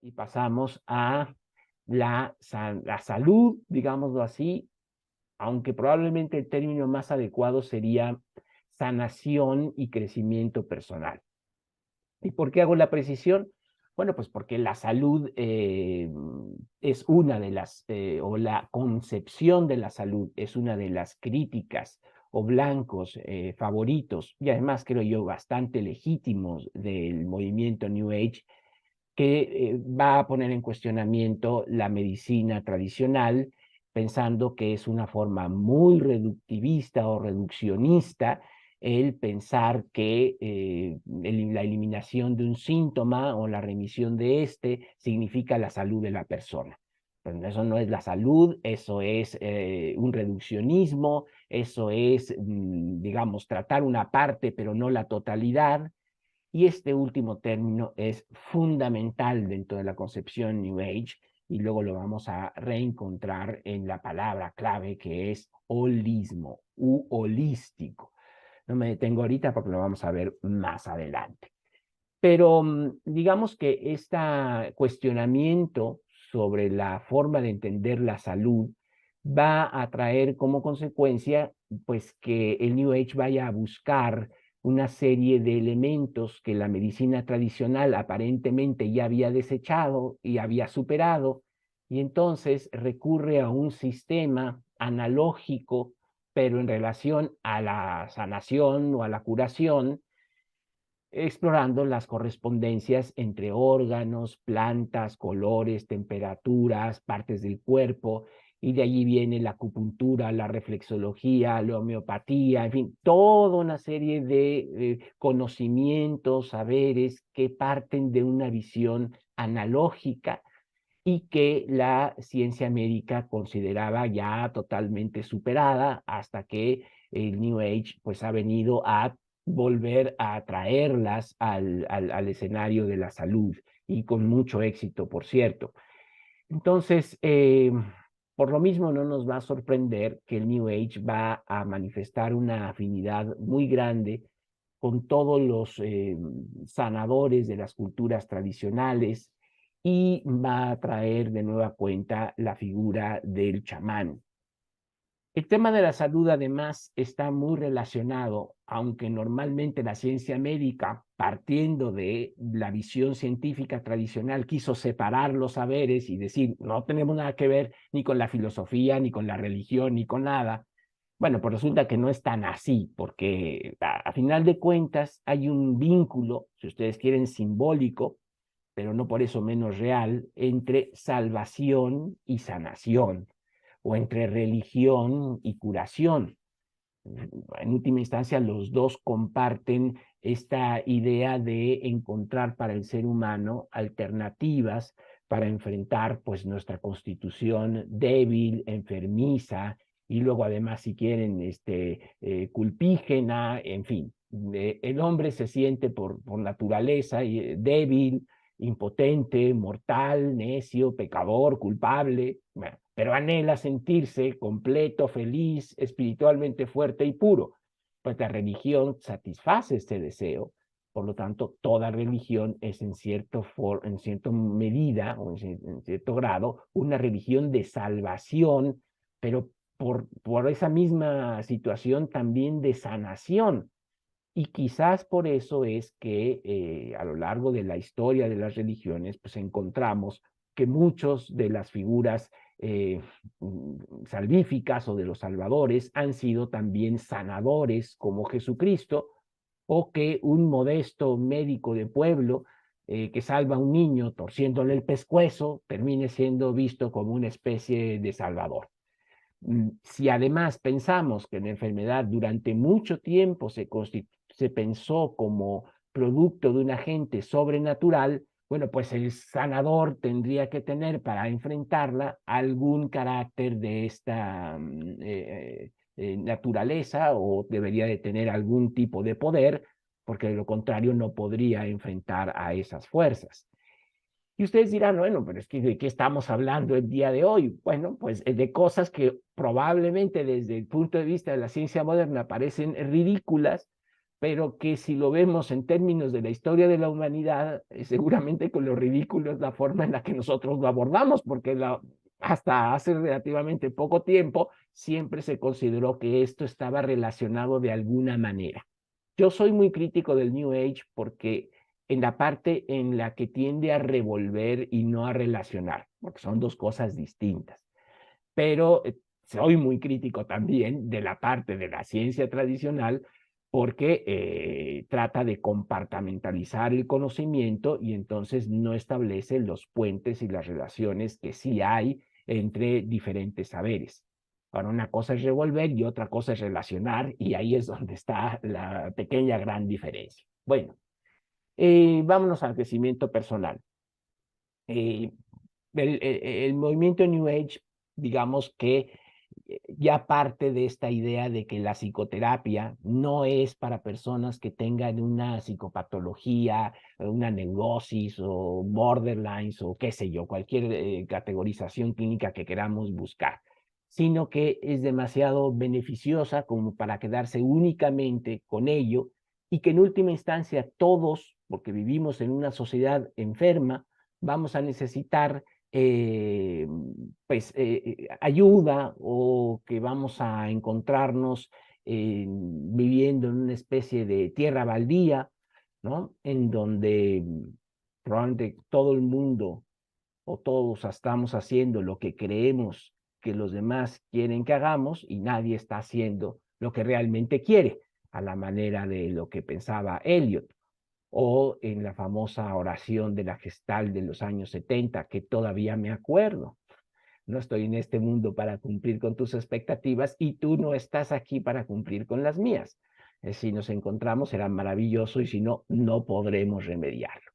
y pasamos a la salud, digámoslo así, aunque probablemente el término más adecuado sería sanación y crecimiento personal. ¿Y por qué hago la precisión? Bueno, pues porque la salud es una de las, o la concepción de la salud es una de las críticas o blancos favoritos, y además creo yo bastante legítimos del movimiento New Age, que va a poner en cuestionamiento la medicina tradicional, pensando que es una forma muy reductivista o reduccionista el pensar que la eliminación de un síntoma o la remisión de este significa la salud de la persona. Pero eso no es la salud, eso es un reduccionismo, eso es, digamos, tratar una parte pero no la totalidad. Y este último término es fundamental dentro de la concepción New Age, y luego lo vamos a reencontrar en la palabra clave que es holismo u holístico. No me detengo ahorita porque lo vamos a ver más adelante. Pero digamos que este cuestionamiento sobre la forma de entender la salud va a traer como consecuencia, pues, que el New Age vaya a buscar una serie de elementos que la medicina tradicional aparentemente ya había desechado y había superado, y entonces recurre a un sistema analógico, pero en relación a la sanación o a la curación, explorando las correspondencias entre órganos, plantas, colores, temperaturas, partes del cuerpo, y de allí viene la acupuntura, la reflexología, la homeopatía, en fin, toda una serie de conocimientos, saberes que parten de una visión analógica y que la ciencia médica consideraba ya totalmente superada, hasta que el New Age pues ha venido a volver a traerlas al escenario de la salud, y con mucho éxito, por cierto. Entonces, por lo mismo no nos va a sorprender que el New Age va a manifestar una afinidad muy grande con todos los sanadores de las culturas tradicionales, y va a traer de nueva cuenta la figura del chamán. El tema de la salud, además, está muy relacionado, aunque normalmente la ciencia médica, partiendo de la visión científica tradicional, quiso separar los saberes y decir, no tenemos nada que ver ni con la filosofía, ni con la religión, ni con nada. Bueno, pues resulta que no es tan así, porque a final de cuentas hay un vínculo, si ustedes quieren, simbólico, pero no por eso menos real, entre salvación y sanación, o entre religión y curación. En última instancia, los dos comparten esta idea de encontrar para el ser humano alternativas para enfrentar pues nuestra constitución débil, enfermiza, y luego además, si quieren, culpígena, en fin. El hombre se siente por naturaleza débil, impotente, mortal, necio, pecador, culpable, bueno, pero anhela sentirse completo, feliz, espiritualmente fuerte y puro. Pues la religión satisface este deseo. Por lo tanto, toda religión es en cierta medida o en cierto grado una religión de salvación, pero por esa misma situación también de sanación. Y quizás por eso es que a lo largo de la historia de las religiones, pues encontramos que muchos de las figuras salvíficas o de los salvadores han sido también sanadores, como Jesucristo, o que un modesto médico de pueblo que salva a un niño torciéndole el pescuezo termine siendo visto como una especie de salvador. Si además pensamos que la enfermedad durante mucho tiempo se pensó como producto de un agente sobrenatural, bueno, pues el sanador tendría que tener para enfrentarla algún carácter de esta naturaleza, o debería de tener algún tipo de poder, porque de lo contrario no podría enfrentar a esas fuerzas. Y ustedes dirán, bueno, pero es que ¿de qué estamos hablando el día de hoy? Bueno, pues de cosas que probablemente desde el punto de vista de la ciencia moderna parecen ridículas, pero que si lo vemos en términos de la historia de la humanidad, seguramente con lo ridículo es la forma en la que nosotros lo abordamos, porque hasta hace relativamente poco tiempo siempre se consideró que esto estaba relacionado de alguna manera. Yo soy muy crítico del New Age porque en la parte en la que tiende a revolver y no a relacionar, porque son dos cosas distintas. Pero soy muy crítico también de la parte de la ciencia tradicional porque trata de compartimentalizar el conocimiento y entonces no establece los puentes y las relaciones que sí hay entre diferentes saberes. Ahora, una cosa es revolver y otra cosa es relacionar, y ahí es donde está la pequeña gran diferencia. Bueno, vámonos al crecimiento personal. Eh, el movimiento New Age, digamos que ya parte de esta idea de que la psicoterapia no es para personas que tengan una psicopatología, una neurosis o borderlines o qué sé yo, cualquier categorización clínica que queramos buscar, sino que es demasiado beneficiosa como para quedarse únicamente con ello y que en última instancia todos, porque vivimos en una sociedad enferma, vamos a necesitar ayuda o que vamos a encontrarnos viviendo en una especie de tierra baldía, ¿no? En donde probablemente todo el mundo o todos estamos haciendo lo que creemos que los demás quieren que hagamos y nadie está haciendo lo que realmente quiere, a la manera de lo que pensaba Eliot o en la famosa oración de la Gestalt de los años 70, que todavía me acuerdo. No estoy en este mundo para cumplir con tus expectativas y tú no estás aquí para cumplir con las mías. Si nos encontramos será maravilloso y si no, no podremos remediarlo.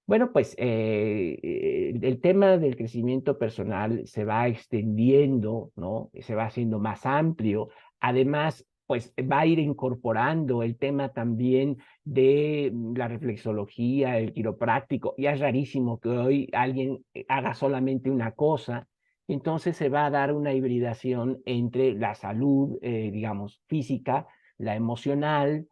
Bueno, pues el tema del crecimiento personal se va extendiendo, ¿no? Se va haciendo más amplio. Además, pues va a ir incorporando el tema también de la reflexología, el quiropráctico. Ya es rarísimo que hoy alguien haga solamente una cosa. Entonces se va a dar una hibridación entre la salud, digamos, física, la emocional,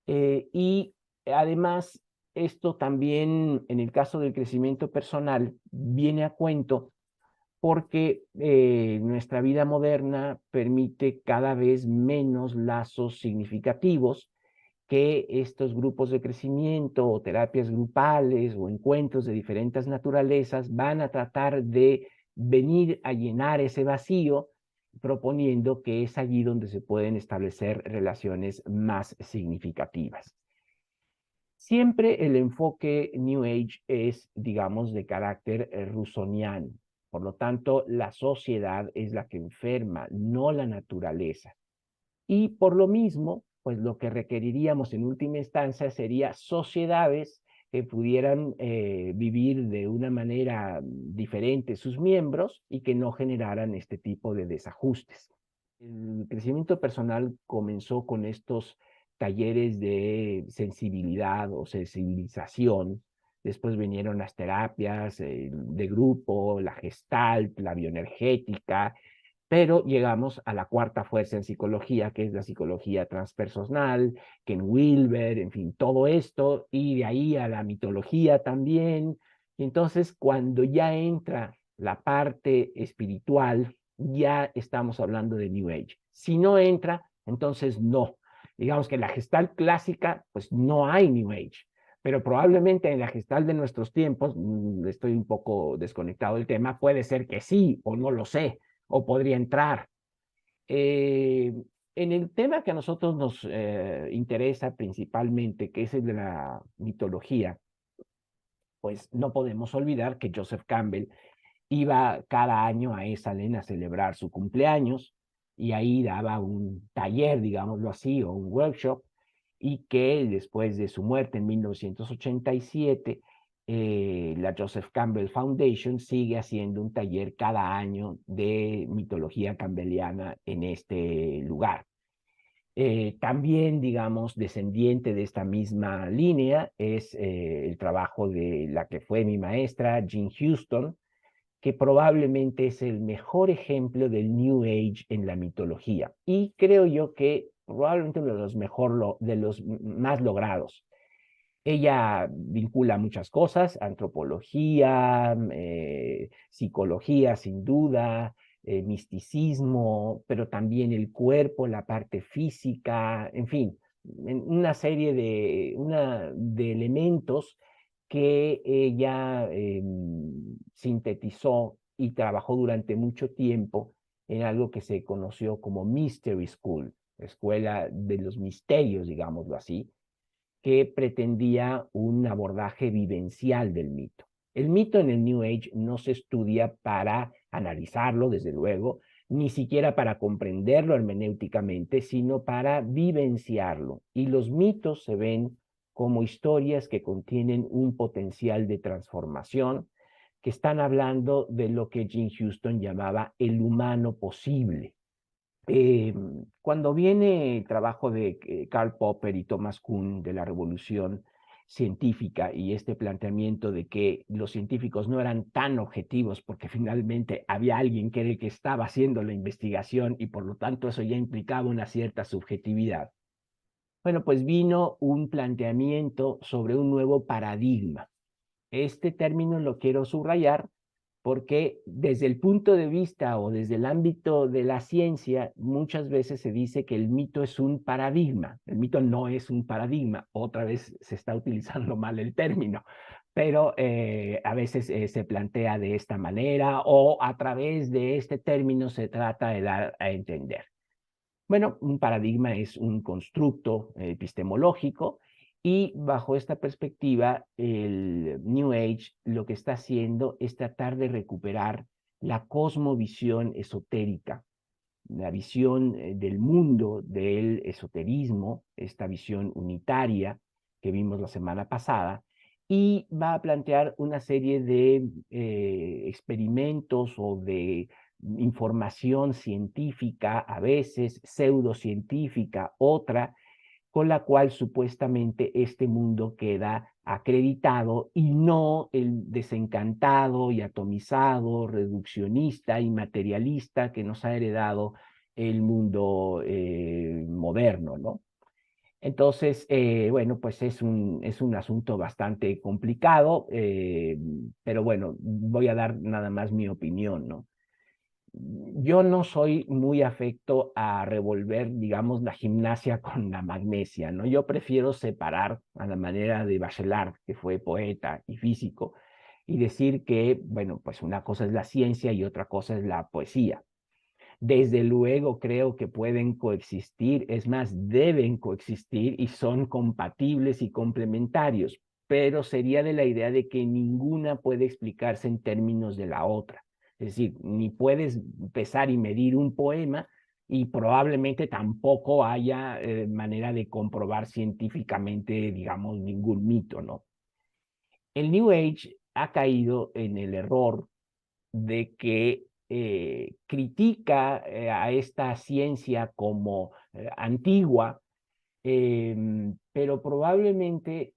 y además, esto también, en el caso del crecimiento personal, viene a cuento porque nuestra vida moderna permite cada vez menos lazos significativos que estos grupos de crecimiento o terapias grupales o encuentros de diferentes naturalezas van a tratar de venir a llenar ese vacío, proponiendo que es allí donde se pueden establecer relaciones más significativas. Siempre el enfoque New Age es, digamos, de carácter rusoniano. Por lo tanto, la sociedad es la que enferma, no la naturaleza. Y por lo mismo, pues lo que requeriríamos en última instancia sería sociedades que pudieran vivir de una manera diferente sus miembros y que no generaran este tipo de desajustes. El crecimiento personal comenzó con estos talleres de sensibilidad o sensibilización. Después vinieron las terapias de grupo, la gestalt, la bioenergética, pero llegamos a la cuarta fuerza en psicología, que es la psicología transpersonal, Ken Wilber, en fin, todo esto, y de ahí a la mitología también. Y entonces, cuando ya entra la parte espiritual, ya estamos hablando de New Age. Si no entra, entonces no. Digamos que en la Gestalt clásica, pues no hay New Age, pero probablemente en la Gestalt de nuestros tiempos, estoy un poco desconectado del tema, puede ser que sí, o no lo sé, o podría entrar. Eh, en el tema que a nosotros nos interesa principalmente, que es el de la mitología, pues no podemos olvidar que Joseph Campbell iba cada año a Esalen a celebrar su cumpleaños y ahí daba un taller, digámoslo así, o un workshop, y que después de su muerte en 1987, la Joseph Campbell Foundation sigue haciendo un taller cada año de mitología campbelliana en este lugar. También, digamos, descendiente de esta misma línea es el trabajo de la que fue mi maestra, Jean Houston, que probablemente es el mejor ejemplo del New Age en la mitología. Y creo yo que probablemente uno de los de los más logrados. Ella vincula muchas cosas, antropología, psicología, sin duda, misticismo, pero también el cuerpo, la parte física, en fin, una serie de elementos que ella sintetizó y trabajó durante mucho tiempo en algo que se conoció como Mystery School, escuela de los misterios, digámoslo así, que pretendía un abordaje vivencial del mito. El mito en el New Age no se estudia para analizarlo, desde luego, ni siquiera para comprenderlo hermenéuticamente, sino para vivenciarlo. Y los mitos se ven como historias que contienen un potencial de transformación, que están hablando de lo que Jim Houston llamaba el humano posible. Cuando viene el trabajo de Karl Popper y Thomas Kuhn de la revolución científica y este planteamiento de que los científicos no eran tan objetivos porque finalmente había alguien que era el que estaba haciendo la investigación y por lo tanto eso ya implicaba una cierta subjetividad. Bueno, pues vino un planteamiento sobre un nuevo paradigma. Este término lo quiero subrayar porque desde el punto de vista o desde el ámbito de la ciencia, muchas veces se dice que el mito es un paradigma. El mito no es un paradigma. Otra vez se está utilizando mal el término, pero a veces se plantea de esta manera o a través de este término se trata de dar a entender. Bueno, un paradigma es un constructo epistemológico y bajo esta perspectiva, el New Age lo que está haciendo es tratar de recuperar la cosmovisión esotérica, la visión del mundo del esoterismo, esta visión unitaria que vimos la semana pasada, y va a plantear una serie de experimentos o de información científica, a veces pseudocientífica, otra, con la cual supuestamente este mundo queda acreditado y no el desencantado y atomizado, reduccionista y materialista que nos ha heredado el mundo moderno, ¿no? Entonces, bueno, pues es un asunto bastante complicado, pero bueno, voy a dar nada más mi opinión, ¿no? Yo no soy muy afecto a revolver, digamos, la gimnasia con la magnesia, ¿no? Yo prefiero separar a la manera de Bachelard, que fue poeta y físico, y decir que, bueno, pues una cosa es la ciencia y otra cosa es la poesía. Desde luego creo que pueden coexistir, es más, deben coexistir y son compatibles y complementarios, pero sería de la idea de que ninguna puede explicarse en términos de la otra. Es decir, ni puedes pesar y medir un poema y probablemente tampoco haya manera de comprobar científicamente, digamos, ningún mito, ¿no? El New Age ha caído en el error de que critica a esta ciencia como antigua, pero probablemente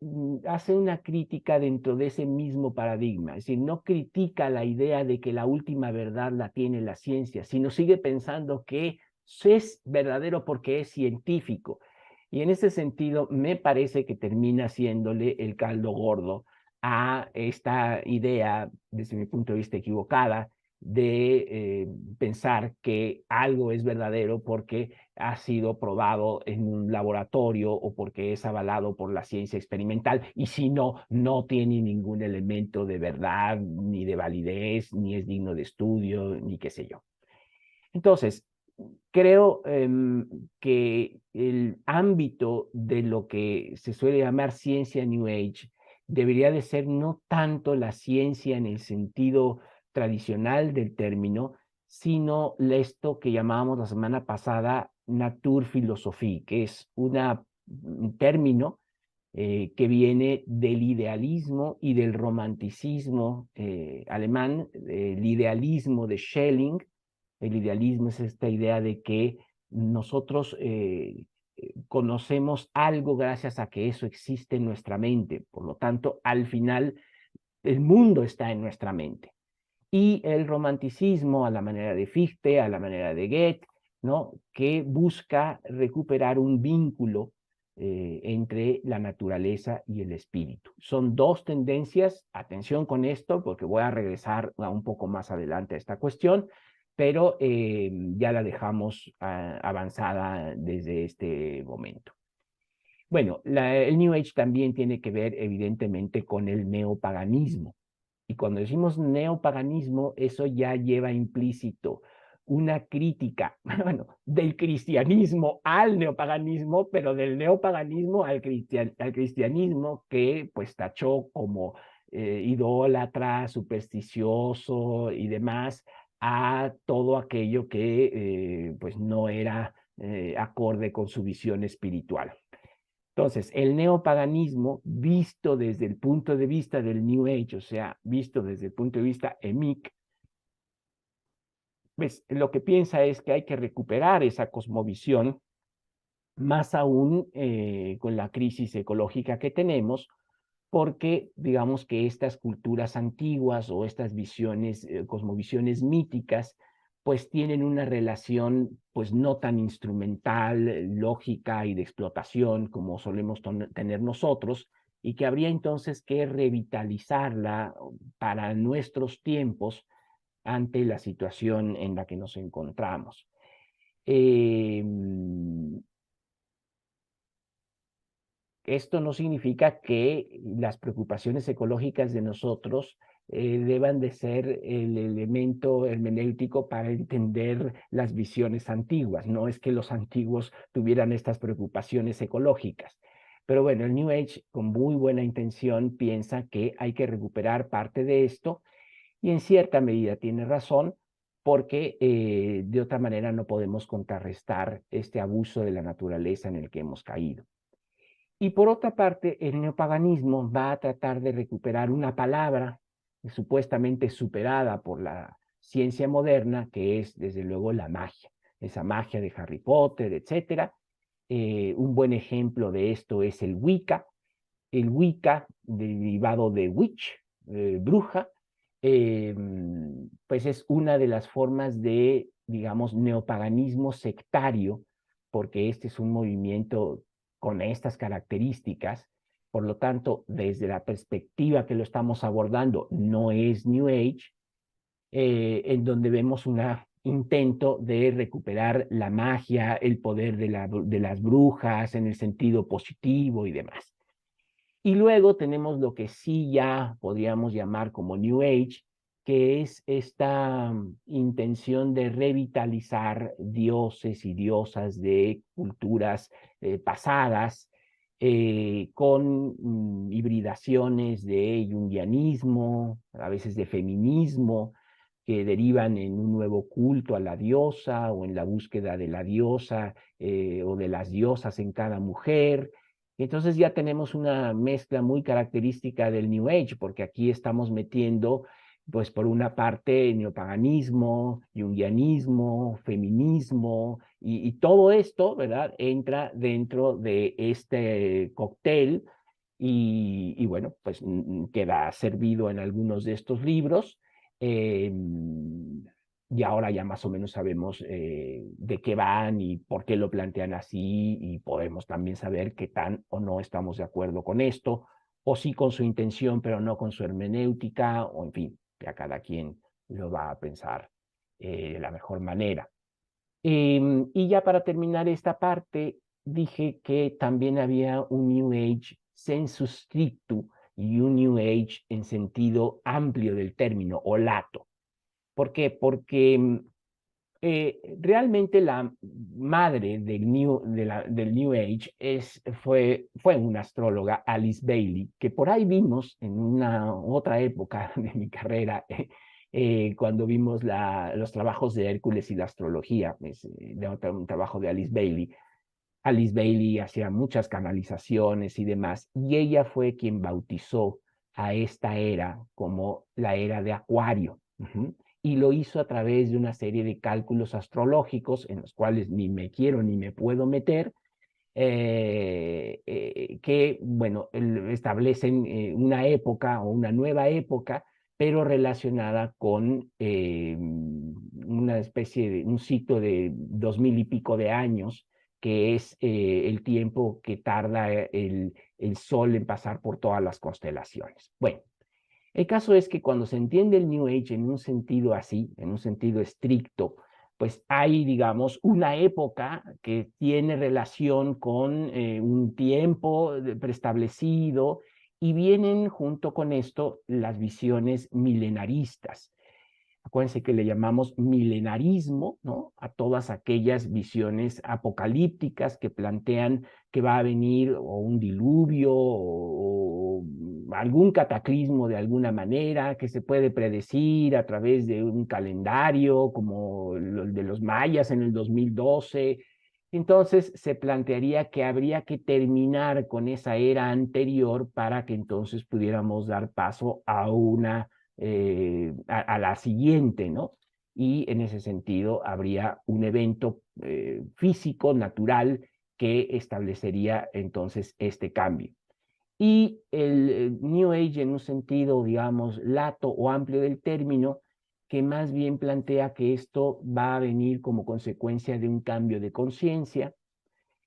hace una crítica dentro de ese mismo paradigma, es decir, no critica la idea de que la última verdad la tiene la ciencia, sino sigue pensando que es verdadero porque es científico. Y en ese sentido, me parece que termina haciéndole el caldo gordo a esta idea, desde mi punto de vista equivocada, de pensar que algo es verdadero porque ha sido probado en un laboratorio o porque es avalado por la ciencia experimental y si no, no tiene ningún elemento de verdad, ni de validez, ni es digno de estudio, ni qué sé yo. Entonces, creo que el ámbito de lo que se suele llamar ciencia New Age debería de ser no tanto la ciencia en el sentido tradicional del término, sino esto que llamábamos la semana pasada Naturphilosophie, que es un término que viene del idealismo y del romanticismo alemán, el idealismo de Schelling. El idealismo es esta idea de que nosotros conocemos algo gracias a que eso existe en nuestra mente. Por lo tanto, al final, el mundo está en nuestra mente. Y el romanticismo, a la manera de Fichte, a la manera de Goethe, ¿no? Que busca recuperar un vínculo entre la naturaleza y el espíritu. Son dos tendencias, atención con esto, porque voy a regresar un poco más adelante a esta cuestión, pero ya la dejamos avanzada desde este momento. Bueno, el New Age también tiene que ver evidentemente con el neopaganismo. Y cuando decimos neopaganismo, eso ya lleva implícito una crítica, bueno, del cristianismo al neopaganismo, pero del neopaganismo al cristianismo que pues tachó como idólatra, supersticioso y demás a todo aquello que pues no era acorde con su visión espiritual. Entonces, el neopaganismo, visto desde el punto de vista del New Age, o sea, visto desde el punto de vista EMIC, pues lo que piensa es que hay que recuperar esa cosmovisión, más aún con la crisis ecológica que tenemos, porque digamos que estas culturas antiguas o estas visiones, cosmovisiones míticas, pues tienen una relación pues no tan instrumental, lógica y de explotación como solemos tener nosotros, y que habría entonces que revitalizarla para nuestros tiempos ante la situación en la que nos encontramos. Eh, Esto no significa que las preocupaciones ecológicas de nosotros deban de ser el elemento hermenéutico para entender las visiones antiguas. No es que los antiguos tuvieran estas preocupaciones ecológicas. Pero bueno, el New Age, con muy buena intención, piensa que hay que recuperar parte de esto y en cierta medida tiene razón, porque de otra manera no podemos contrarrestar este abuso de la naturaleza en el que hemos caído. Y por otra parte, el neopaganismo va a tratar de recuperar una palabra supuestamente superada por la ciencia moderna, que es desde luego la magia, esa magia de Harry Potter, etcétera. Un buen ejemplo de esto es el Wicca derivado de witch, bruja, eh, pues es una de las formas de, digamos, neopaganismo sectario, porque este es un movimiento con estas características. Por lo tanto, desde la perspectiva que lo estamos abordando, no es New Age, en donde vemos un intento de recuperar la magia, el poder de las brujas en el sentido positivo y demás. Y luego tenemos lo que sí ya podríamos llamar como New Age, que es esta intención de revitalizar dioses y diosas de culturas pasadas, con hibridaciones de junguianismo, a veces de feminismo, que derivan en un nuevo culto a la diosa o en la búsqueda de la diosa o de las diosas en cada mujer. Entonces ya tenemos una mezcla muy característica del New Age, porque aquí estamos metiendo, pues por una parte, neopaganismo, junguianismo, feminismo, y todo esto, ¿verdad? Entra dentro de este cóctel y bueno, pues queda servido en algunos de estos libros. Eh, y ahora ya más o menos sabemos de qué van y por qué lo plantean así, y podemos también saber qué tan o no estamos de acuerdo con esto, o sí con su intención, pero no con su hermenéutica, o en fin, ya cada quien lo va a pensar de la mejor manera. Y ya para terminar esta parte, dije que también había un New Age sensu stricto y un New Age en sentido amplio del término, o lato. ¿Por qué? Porque realmente la madre del New Age fue una astróloga, Alice Bailey, que por ahí vimos en una otra época de mi carrera, cuando vimos los trabajos de Hércules y la astrología, un trabajo de Alice Bailey. Alice Bailey hacía muchas canalizaciones y demás, y ella fue quien bautizó a esta era como la era de Acuario. Y lo hizo a través de una serie de cálculos astrológicos en los cuales ni me quiero ni me puedo meter, que, bueno, establecen una época o una nueva época, pero relacionada con una especie de un ciclo de 2000 y pico de años, que es el tiempo que tarda el Sol en pasar por todas las constelaciones. Bueno, el caso es que cuando se entiende el New Age en un sentido así, en un sentido estricto, pues hay, digamos, una época que tiene relación con un tiempo preestablecido y vienen junto con esto las visiones milenaristas. Acuérdense que le llamamos milenarismo, ¿no? A todas aquellas visiones apocalípticas que plantean que va a venir o un diluvio o algún cataclismo de alguna manera que se puede predecir a través de un calendario como el de los mayas en el 2012. Entonces se plantearía que habría que terminar con esa era anterior para que entonces pudiéramos dar paso a una a la siguiente, ¿no? Y en ese sentido habría un evento físico, natural, que establecería entonces este cambio. Y el New Age en un sentido, digamos, lato o amplio del término, que más bien plantea que esto va a venir como consecuencia de un cambio de conciencia,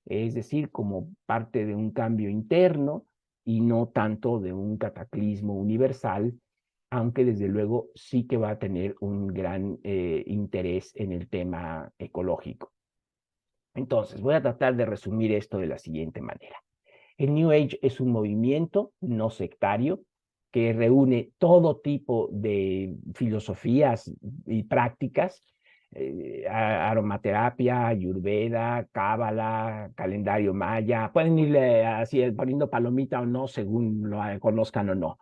es decir, como parte de un cambio interno y no tanto de un cataclismo universal, aunque desde luego sí que va a tener un gran interés en el tema ecológico. Entonces, voy a tratar de resumir esto de la siguiente manera. El New Age es un movimiento no sectario que reúne todo tipo de filosofías y prácticas, aromaterapia, ayurveda, cábala, calendario maya, pueden irle así poniendo palomita o no según lo conozcan o no.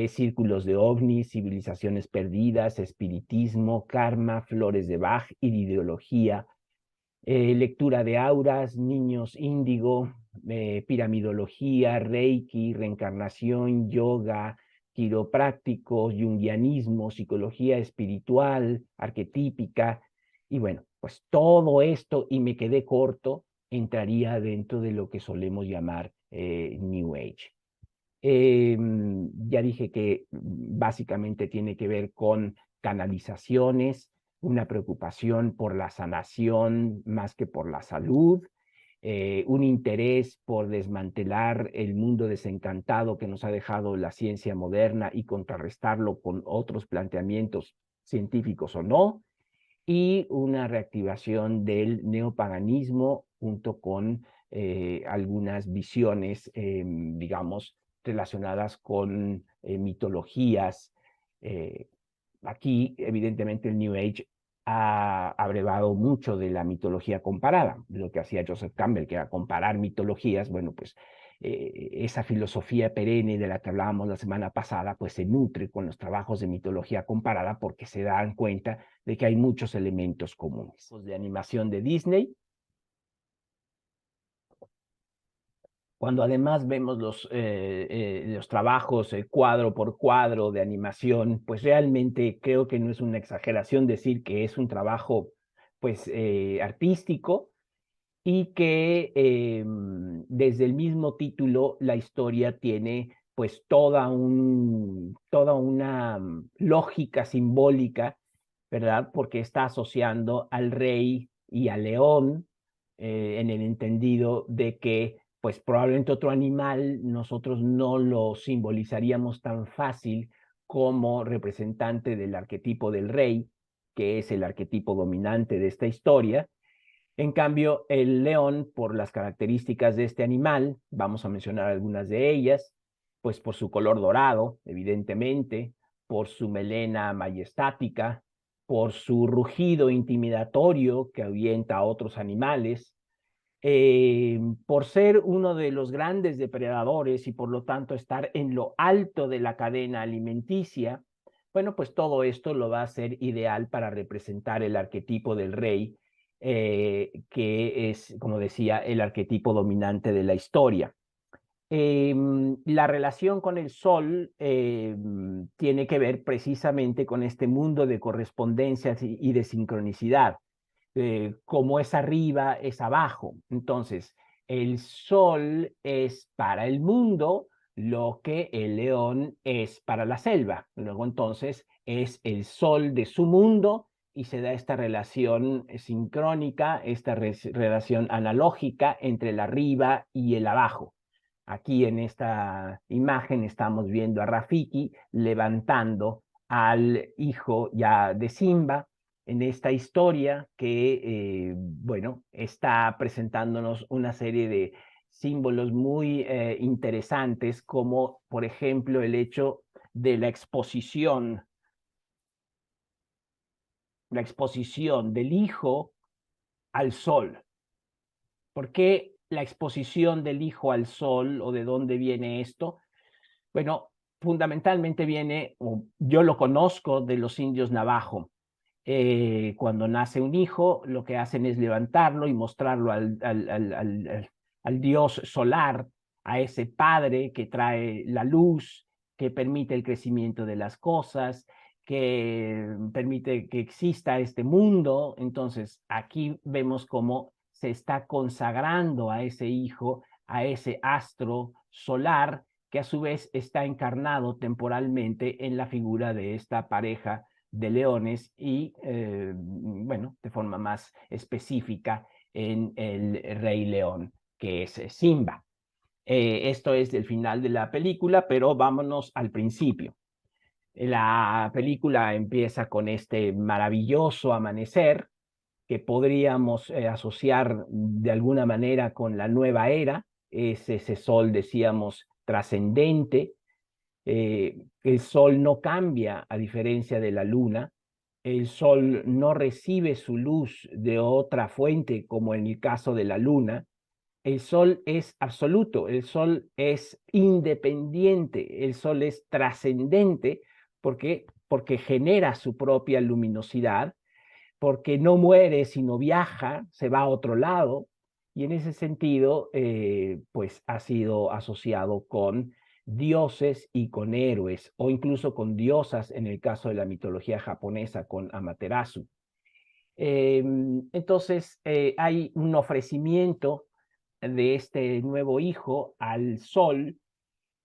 Círculos de ovnis, civilizaciones perdidas, espiritismo, karma, flores de Bach, ideología, lectura de auras, niños índigo, piramidología, reiki, reencarnación, yoga, quiroprácticos, junguianismo, psicología espiritual, arquetípica, y bueno, pues todo esto, y me quedé corto, entraría dentro de lo que solemos llamar New Age. Ya dije que básicamente tiene que ver con canalizaciones, una preocupación por la sanación más que por la salud, un interés por desmantelar el mundo desencantado que nos ha dejado la ciencia moderna y contrarrestarlo con otros planteamientos científicos o no, y una reactivación del neopaganismo junto con algunas visiones, digamos, relacionadas con mitologías. Aquí, evidentemente, el New Age ha abrevado mucho de la mitología comparada, de lo que hacía Joseph Campbell, que era comparar mitologías. Bueno, pues esa filosofía perenne de la que hablábamos la semana pasada, pues se nutre con los trabajos de mitología comparada porque se dan cuenta de que hay muchos elementos comunes. De animación de Disney, cuando además vemos los trabajos cuadro por cuadro de animación, pues realmente creo que no es una exageración decir que es un trabajo pues artístico y que desde el mismo título la historia tiene pues toda una lógica simbólica, ¿verdad? Porque está asociando al rey y al león en el entendido de que pues probablemente otro animal nosotros no lo simbolizaríamos tan fácil como representante del arquetipo del rey, que es el arquetipo dominante de esta historia. En cambio, el león, por las características de este animal, vamos a mencionar algunas de ellas, pues por su color dorado, evidentemente, por su melena majestática, por su rugido intimidatorio que ahuyenta a otros animales, por ser uno de los grandes depredadores y por lo tanto estar en lo alto de la cadena alimenticia. Bueno, pues todo esto lo va a hacer ideal para representar el arquetipo del rey, que es, como decía, el arquetipo dominante de la historia. La relación con el sol tiene que ver precisamente con este mundo de correspondencias y de sincronicidad. Como es arriba, es abajo. Entonces, el sol es para el mundo lo que el león es para la selva. Luego, entonces, es el sol de su mundo y se da esta relación sincrónica, esta relación analógica entre el arriba y el abajo. Aquí en esta imagen estamos viendo a Rafiki levantando al hijo ya de Simba en esta historia que, bueno, está presentándonos una serie de símbolos muy interesantes, como por ejemplo el hecho de la exposición del hijo al sol. ¿Por qué la exposición del hijo al sol o de dónde viene esto? Bueno, fundamentalmente viene, o yo lo conozco de los indios navajo. Cuando nace un hijo, lo que hacen es levantarlo y mostrarlo al dios solar, a ese padre que trae la luz, que permite el crecimiento de las cosas, que permite que exista este mundo. Entonces, aquí vemos cómo se está consagrando a ese hijo, a ese astro solar, que a su vez está encarnado temporalmente en la figura de esta pareja de leones y, bueno, de forma más específica en el Rey León, que es Simba. Esto es el final de la película, pero vámonos al principio. La película empieza con este maravilloso amanecer que podríamos asociar de alguna manera con la nueva era, es ese sol, decíamos, trascendente. El sol no cambia a diferencia de la luna, el sol no recibe su luz de otra fuente como en el caso de la luna, el sol es absoluto, el sol es independiente, el sol es trascendente porque genera su propia luminosidad, porque no muere sino viaja, se va a otro lado, y en ese sentido, pues ha sido asociado con dioses y con héroes, o incluso con diosas en el caso de la mitología japonesa, con Amaterasu. Entonces, hay un ofrecimiento de este nuevo hijo al sol,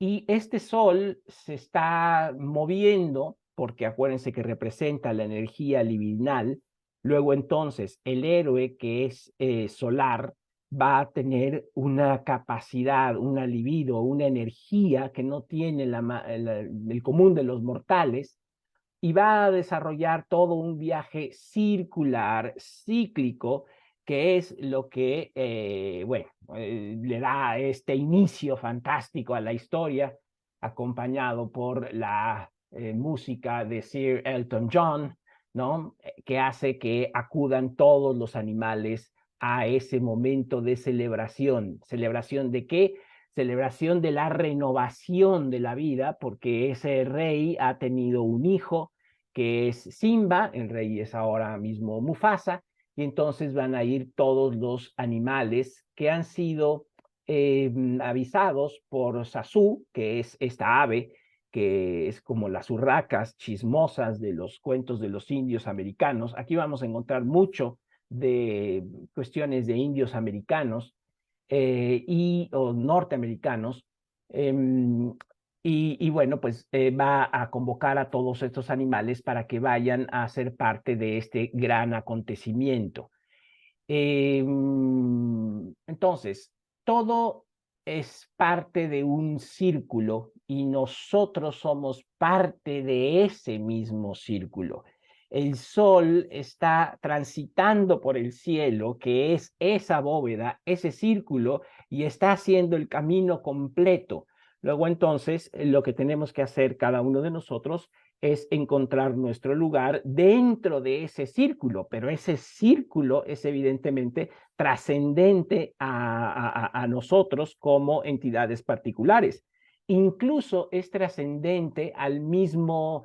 y este sol se está moviendo, porque acuérdense que representa la energía libidinal. Luego entonces el héroe que es solar va a tener una capacidad, una libido, una energía que no tiene el común de los mortales, y va a desarrollar todo un viaje circular, cíclico, que es lo que, bueno, le da este inicio fantástico a la historia, acompañado por la música de Sir Elton John, ¿no? Que hace que acudan todos los animales a ese momento de celebración. ¿Celebración de qué? Celebración de la renovación de la vida, porque ese rey ha tenido un hijo, que es Simba, el rey es ahora mismo Mufasa, y entonces van a ir todos los animales que han sido avisados por Sasu, que es esta ave, que es como las urracas chismosas de los cuentos de los indios americanos. Aquí vamos a encontrar mucho de cuestiones de indios americanos o norteamericanos. Y bueno, pues va a convocar a todos estos animales para que vayan a ser parte de este gran acontecimiento. Entonces, todo es parte de un círculo y nosotros somos parte de ese mismo círculo. El sol está transitando por el cielo, que es esa bóveda, ese círculo, y está haciendo el camino completo. Luego entonces, lo que tenemos que hacer cada uno de nosotros es encontrar nuestro lugar dentro de ese círculo, pero ese círculo es evidentemente trascendente a nosotros como entidades particulares. Incluso es trascendente al mismo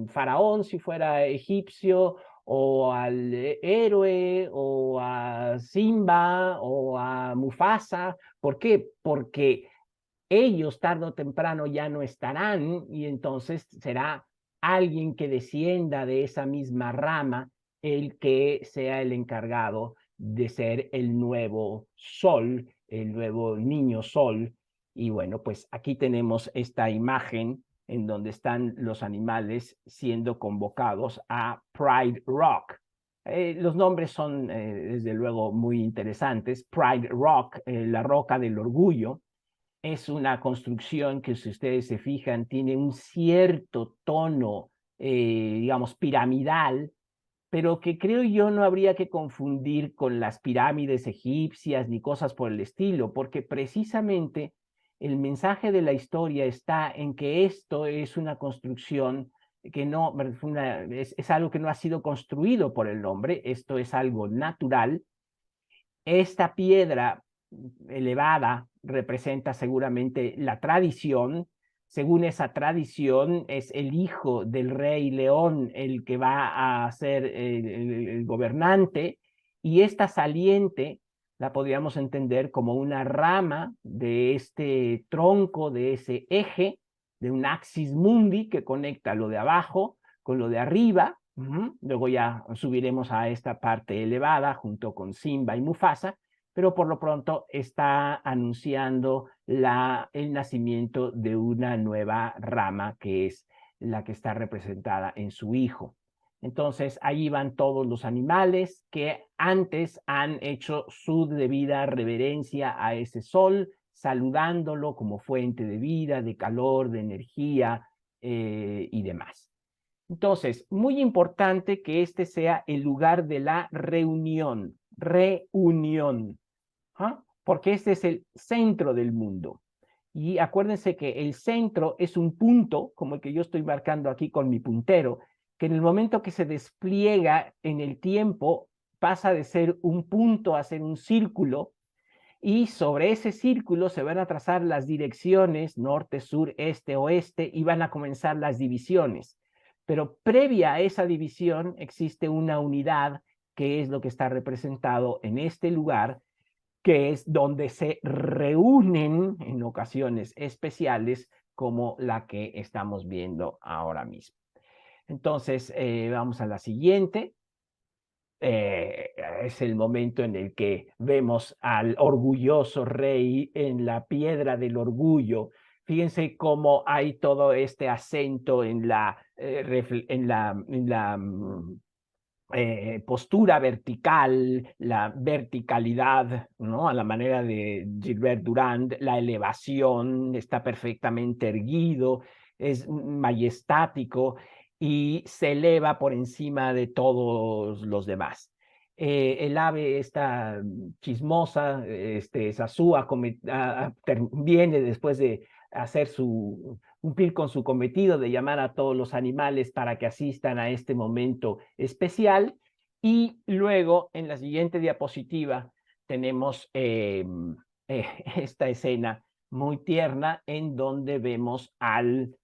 faraón, si fuera egipcio, o al héroe, o a Simba, o a Mufasa. ¿Por qué? Porque ellos tarde o temprano ya no estarán, y entonces será alguien que descienda de esa misma rama el que sea el encargado de ser el nuevo sol, el nuevo niño sol. Y bueno, pues aquí tenemos esta imagen en donde están los animales siendo convocados a Pride Rock. Los nombres son, desde luego, muy interesantes. Pride Rock, la roca del orgullo, es una construcción que, si ustedes se fijan, tiene un cierto tono, digamos, piramidal, pero que creo yo no habría que confundir con las pirámides egipcias ni cosas por el estilo, porque precisamente el mensaje de la historia está en que esto es una construcción que no, es algo que no ha sido construido por el hombre, esto es algo natural. Esta piedra elevada representa seguramente la tradición. Según esa tradición, es el hijo del rey león el que va a ser el gobernante, y esta saliente la podríamos entender como una rama de este tronco, de ese eje, de un axis mundi que conecta lo de abajo con lo de arriba. Luego ya subiremos a esta parte elevada junto con Simba y Mufasa, pero por lo pronto está anunciando el nacimiento de una nueva rama, que es la que está representada en su hijo. Entonces, ahí van todos los animales que antes han hecho su debida reverencia a ese sol, saludándolo como fuente de vida, de calor, de energía y demás. Entonces, muy importante que este sea el lugar de la reunión, porque este es el centro del mundo. Y acuérdense que el centro es un punto, como el que yo estoy marcando aquí con mi puntero, que en el momento que se despliega en el tiempo pasa de ser un punto a ser un círculo, y sobre ese círculo se van a trazar las direcciones norte, sur, este, oeste, y van a comenzar las divisiones. Pero previa a esa división existe una unidad, que es lo que está representado en este lugar, que es donde se reúnen en ocasiones especiales como la que estamos viendo ahora mismo. Entonces, vamos a la siguiente. Es el momento en el que vemos al orgulloso rey en la piedra del orgullo. Fíjense cómo hay todo este acento en la postura vertical, la verticalidad, ¿no? A la manera de Gilbert Durand, la elevación, está perfectamente erguido, es majestático y se eleva por encima de todos los demás. El ave está chismosa, Sasúa, viene después de hacer cumplir con su cometido de llamar a todos los animales para que asistan a este momento especial. Y luego, en la siguiente diapositiva, tenemos esta escena muy tierna en donde vemos al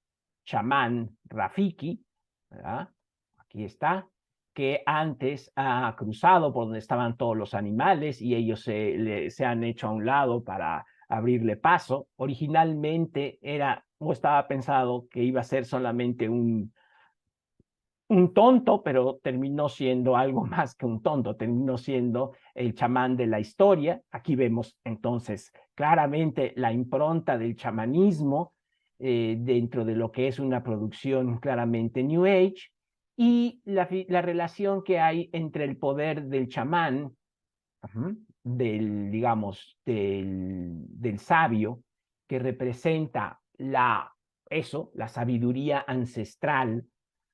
chamán Rafiki, ¿verdad? Aquí está, que antes ha cruzado por donde estaban todos los animales y ellos se han hecho a un lado para abrirle paso. Originalmente era o estaba pensado que iba a ser solamente un tonto, pero terminó siendo algo más que un tonto, terminó siendo el chamán de la historia. Aquí vemos entonces claramente la impronta del chamanismo dentro de lo que es una producción claramente New Age, y la relación que hay entre el poder del chamán, digamos, del sabio, que representa la sabiduría ancestral,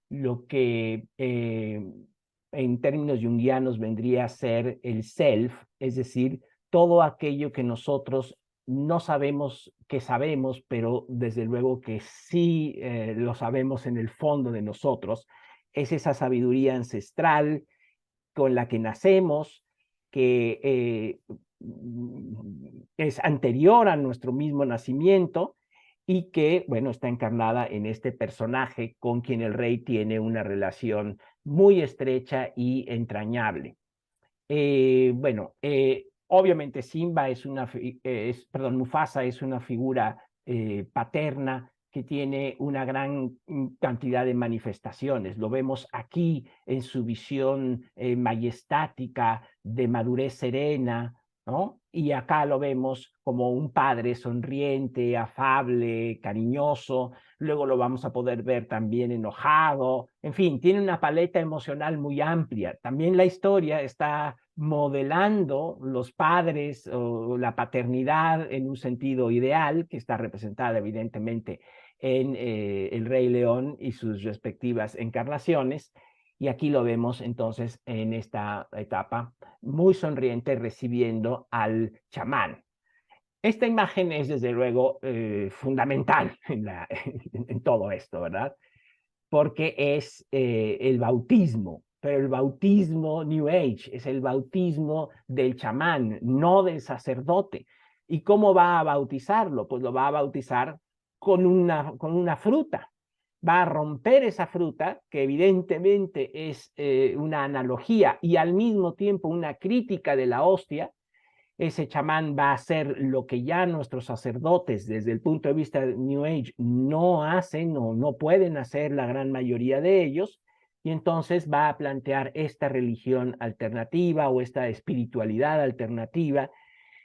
lo que en términos junguianos vendría a ser el self, es decir, todo aquello que nosotros no sabemos que sabemos, pero desde luego que sí lo sabemos en el fondo de nosotros. Es esa sabiduría ancestral con la que nacemos, que es anterior a nuestro mismo nacimiento y que, bueno, está encarnada en este personaje con quien el rey tiene una relación muy estrecha y entrañable. Obviamente Simba Mufasa es una figura paterna que tiene una gran cantidad de manifestaciones. Lo vemos aquí en su visión majestática, de madurez serena, ¿no? y acá lo vemos como un padre sonriente, afable, cariñoso. Luego lo vamos a poder ver también enojado. En fin, tiene una paleta emocional muy amplia. También la historia está modelando los padres o la paternidad en un sentido ideal, que está representada evidentemente en El Rey León y sus respectivas encarnaciones. Y aquí lo vemos entonces en esta etapa muy sonriente recibiendo al chamán. Esta imagen es desde luego fundamental en todo esto, ¿verdad? Porque es el bautismo, pero el bautismo New Age, es el bautismo del chamán, no del sacerdote. ¿Y cómo va a bautizarlo? Pues lo va a bautizar con una fruta. Va a romper esa fruta, que evidentemente es una analogía y al mismo tiempo una crítica de la hostia. Ese chamán va a hacer lo que ya nuestros sacerdotes, desde el punto de vista de New Age, no hacen o no pueden hacer la gran mayoría de ellos, y entonces va a plantear esta religión alternativa o esta espiritualidad alternativa,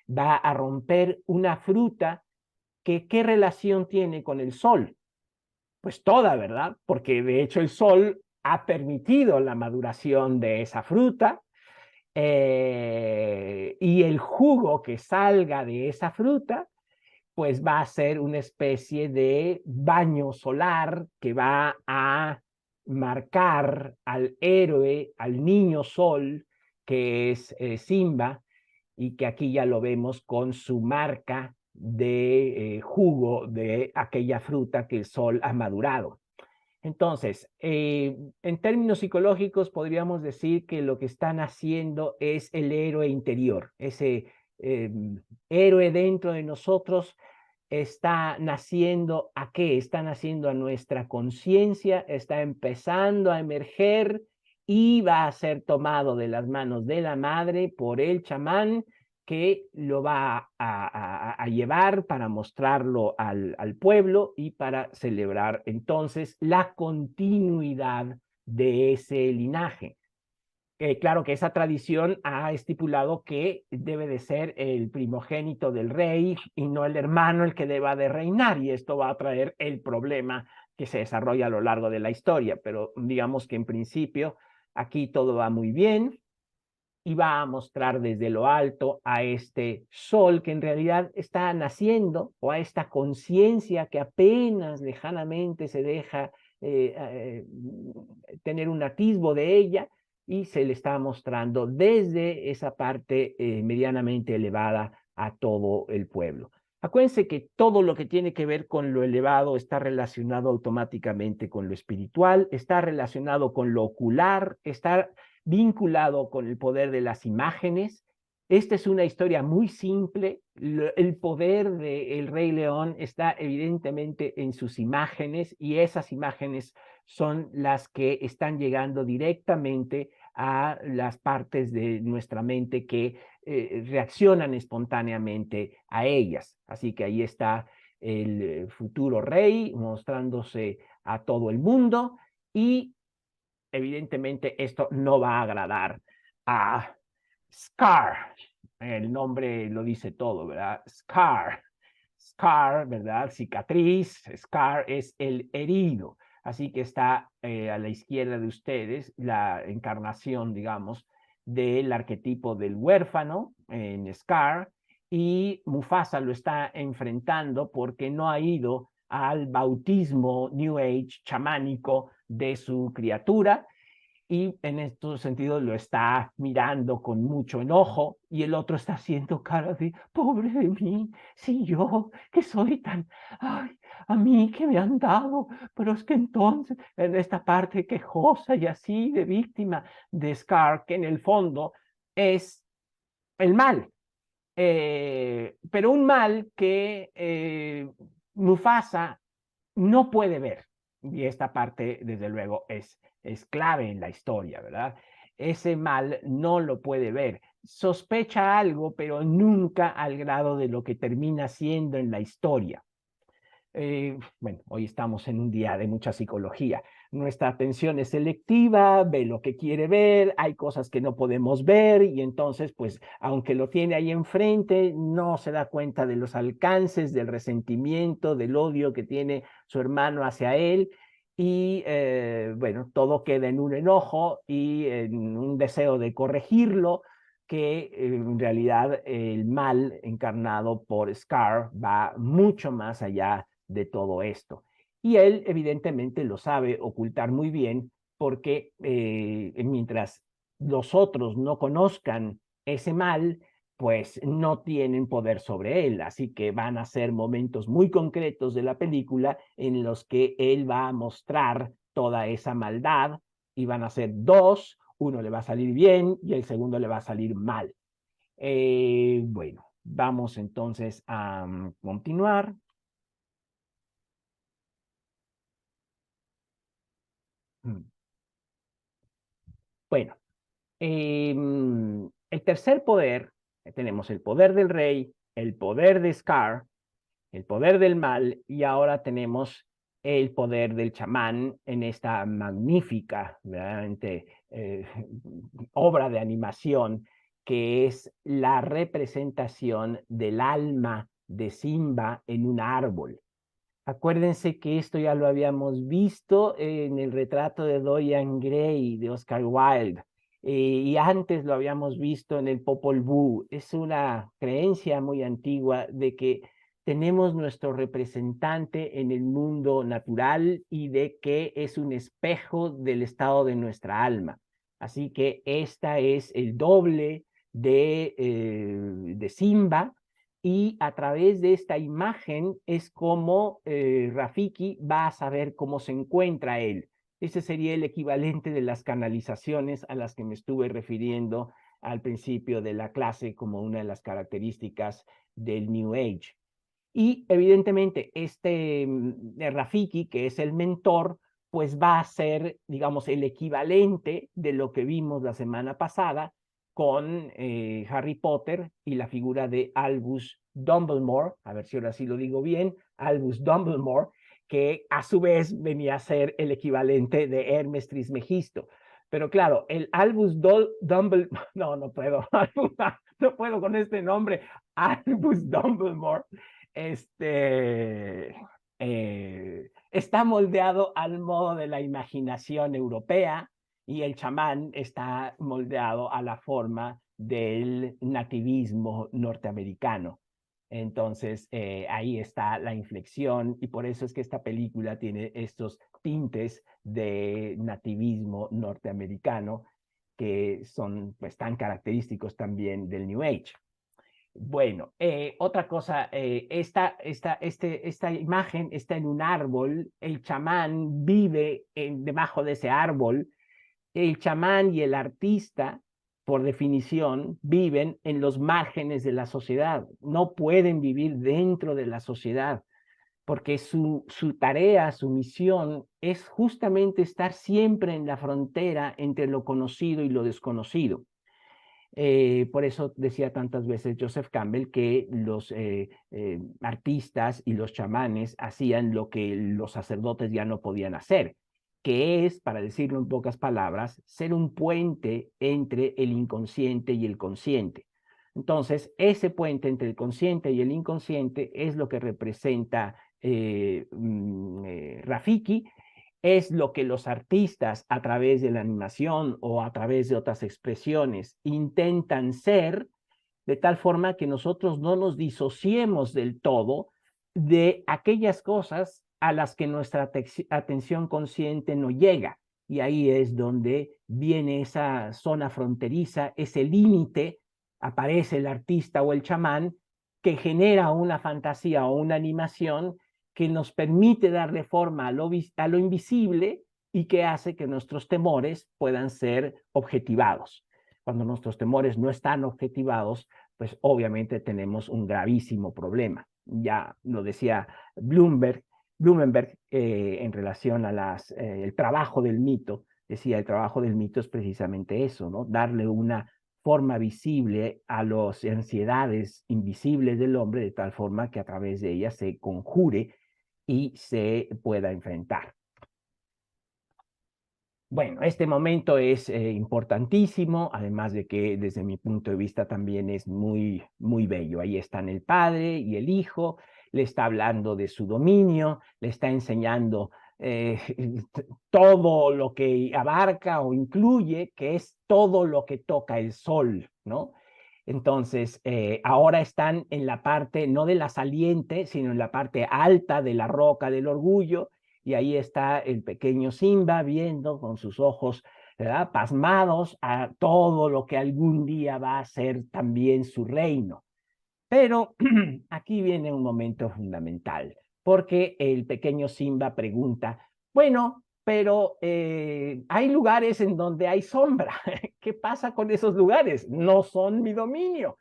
va a romper una fruta que ¿qué relación tiene con el sol? Pues toda, ¿verdad? Porque de hecho el sol ha permitido la maduración de esa fruta, y el jugo que salga de esa fruta, pues va a ser una especie de baño solar que va a marcar al héroe, al niño sol, que es Simba, y que aquí ya lo vemos con su marca de jugo de aquella fruta que el sol ha madurado. Entonces, en términos psicológicos podríamos decir que lo que están haciendo es el héroe interior, ese eh, héroe dentro de nosotros está naciendo ¿a qué? Está naciendo a nuestra conciencia, está empezando a emerger y va a ser tomado de las manos de la madre por el chamán, que lo va a llevar para mostrarlo al pueblo y para celebrar entonces la continuidad de ese linaje. Claro que esa tradición ha estipulado que debe de ser el primogénito del rey y no el hermano el que deba de reinar, y esto va a traer el problema que se desarrolla a lo largo de la historia, pero digamos que en principio aquí todo va muy bien y va a mostrar desde lo alto a este sol que en realidad está naciendo, o a esta conciencia que apenas lejanamente se deja tener un atisbo de ella, y se le está mostrando desde esa parte medianamente elevada a todo el pueblo. Acuérdense que todo lo que tiene que ver con lo elevado está relacionado automáticamente con lo espiritual, está relacionado con lo ocular, está vinculado con el poder de las imágenes. Esta es una historia muy simple. El poder del Rey León está evidentemente en sus imágenes, y esas imágenes son las que están llegando directamente a las partes de nuestra mente que reaccionan espontáneamente a ellas. Así que ahí está el futuro rey mostrándose a todo el mundo, y evidentemente esto no va a agradar a Scar. El nombre lo dice todo, ¿verdad? Scar. Scar, ¿verdad? Cicatriz. Scar es el herido. Así que está a la izquierda de ustedes la encarnación, digamos, del arquetipo del huérfano en Scar, y Mufasa lo está enfrentando porque no ha ido al bautismo New Age chamánico de su criatura, y en estos sentidos lo está mirando con mucho enojo, y el otro está haciendo cara de pobre de mí, si yo que soy tan, ay, a mí que me han dado, pero es que entonces en esta parte quejosa y así de víctima de Scar, que en el fondo es el mal, pero un mal que Mufasa no puede ver. Y esta parte, desde luego, es clave en la historia, ¿verdad? Ese mal no lo puede ver. Sospecha algo, pero nunca al grado de lo que termina siendo en la historia. Bueno, hoy estamos en un día de mucha psicología. Nuestra atención es selectiva, ve lo que quiere ver, hay cosas que no podemos ver y entonces, pues, aunque lo tiene ahí enfrente, no se da cuenta de los alcances, del resentimiento, del odio que tiene su hermano hacia él. Y bueno, todo queda en un enojo y en un deseo de corregirlo, que en realidad el mal encarnado por Scar va mucho más allá de todo esto. Y él evidentemente lo sabe ocultar muy bien porque mientras los otros no conozcan ese mal, pues no tienen poder sobre él. Así que van a ser momentos muy concretos de la película en los que él va a mostrar toda esa maldad y van a ser dos, uno le va a salir bien y el segundo le va a salir mal. Bueno, vamos entonces a continuar. Mm. Bueno, el tercer poder, tenemos el poder del rey, el poder de Scar, el poder del mal y ahora tenemos el poder del chamán en esta magnífica, verdaderamente, obra de animación que es la representación del alma de Simba en un árbol. Acuérdense que esto ya lo habíamos visto en el retrato de Dorian Gray de Oscar Wilde, y antes lo habíamos visto en el Popol Vuh. Es una creencia muy antigua de que tenemos nuestro representante en el mundo natural y de que es un espejo del estado de nuestra alma. Así que esta es el doble de Simba, y a través de esta imagen es como Rafiki va a saber cómo se encuentra él. Ese sería el equivalente de las canalizaciones a las que me estuve refiriendo al principio de la clase como una de las características del New Age. Y evidentemente Rafiki, que es el mentor, pues va a ser, digamos, el equivalente de lo que vimos la semana pasada con Harry Potter y la figura de Albus Dumbledore, a ver si ahora sí lo digo bien, Albus Dumbledore, que a su vez venía a ser el equivalente de Hermes Trismegisto. Pero claro, el Albus Dumbledore, no puedo, no puedo con este nombre, Albus Dumbledore, este, está moldeado al modo de la imaginación europea y el chamán está moldeado a la forma del nativismo norteamericano. Entonces, ahí está la inflexión y por eso es que esta película tiene estos tintes de nativismo norteamericano que son pues tan característicos también del New Age. Bueno, otra cosa, esta imagen está en un árbol, el chamán vive debajo de ese árbol, el chamán y el artista, por definición, viven en los márgenes de la sociedad, no pueden vivir dentro de la sociedad, porque su tarea, su misión es justamente estar siempre en la frontera entre lo conocido y lo desconocido. Por eso decía tantas veces Joseph Campbell que los artistas y los chamanes hacían lo que los sacerdotes ya no podían hacer, que es, para decirlo en pocas palabras, ser un puente entre el inconsciente y el consciente. Entonces, ese puente entre el consciente y el inconsciente es lo que representa Rafiki, es lo que los artistas a través de la animación o a través de otras expresiones intentan ser, de tal forma que nosotros no nos disociemos del todo de aquellas cosas a las que nuestra atención consciente no llega. Y ahí es donde viene esa zona fronteriza, ese límite, aparece el artista o el chamán que genera una fantasía o una animación que nos permite darle forma a lo invisible y que hace que nuestros temores puedan ser objetivados. Cuando nuestros temores no están objetivados, pues obviamente tenemos un gravísimo problema. Ya lo decía Blumenberg en relación a el trabajo del mito, decía, el trabajo del mito es precisamente eso, ¿no? Darle una forma visible a las ansiedades invisibles del hombre, de tal forma que a través de ellas se conjure y se pueda enfrentar. Bueno, este momento es importantísimo, además de que desde mi punto de vista también es muy, muy bello. Ahí están el padre y el hijo, le está hablando de su dominio, le está enseñando todo lo que abarca o incluye, que es todo lo que toca el sol, ¿no? Entonces, ahora están en la parte, no de la saliente, sino en la parte alta de la roca del orgullo, y ahí está el pequeño Simba viendo con sus ojos, ¿verdad?, pasmados a todo lo que algún día va a ser también su reino. Pero aquí viene un momento fundamental, porque el pequeño Simba pregunta, bueno, pero hay lugares en donde hay sombra. ¿Qué pasa con esos lugares? No son mi dominio.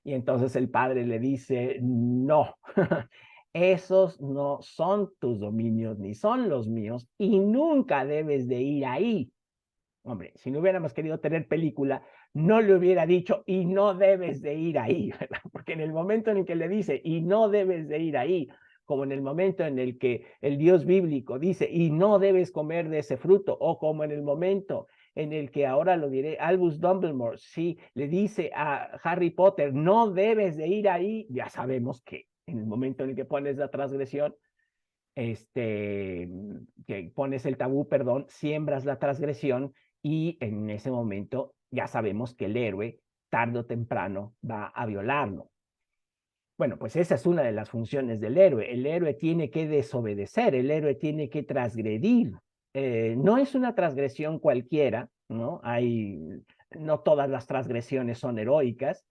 Y entonces el padre le dice, no, esos no son tus dominios ni son los míos y nunca debes de ir ahí. Hombre, si no hubiéramos querido tener película, no le hubiera dicho y no debes de ir ahí, ¿verdad? Porque en el momento en el que le dice y no debes de ir ahí, como en el momento en el que el Dios bíblico dice y no debes comer de ese fruto, o como en el momento en el que ahora lo diré, Albus Dumbledore, sí, le dice a Harry Potter, no debes de ir ahí, ya sabemos que en el momento en el que pones la transgresión, que pones el tabú, perdón, siembras la transgresión y en ese momento ya sabemos que el héroe tarde o temprano va a violarlo. Bueno, pues esa es una de las funciones del héroe. El héroe tiene que desobedecer, el héroe tiene que transgredir. No es una transgresión cualquiera, ¿no? No todas las transgresiones son heroicas,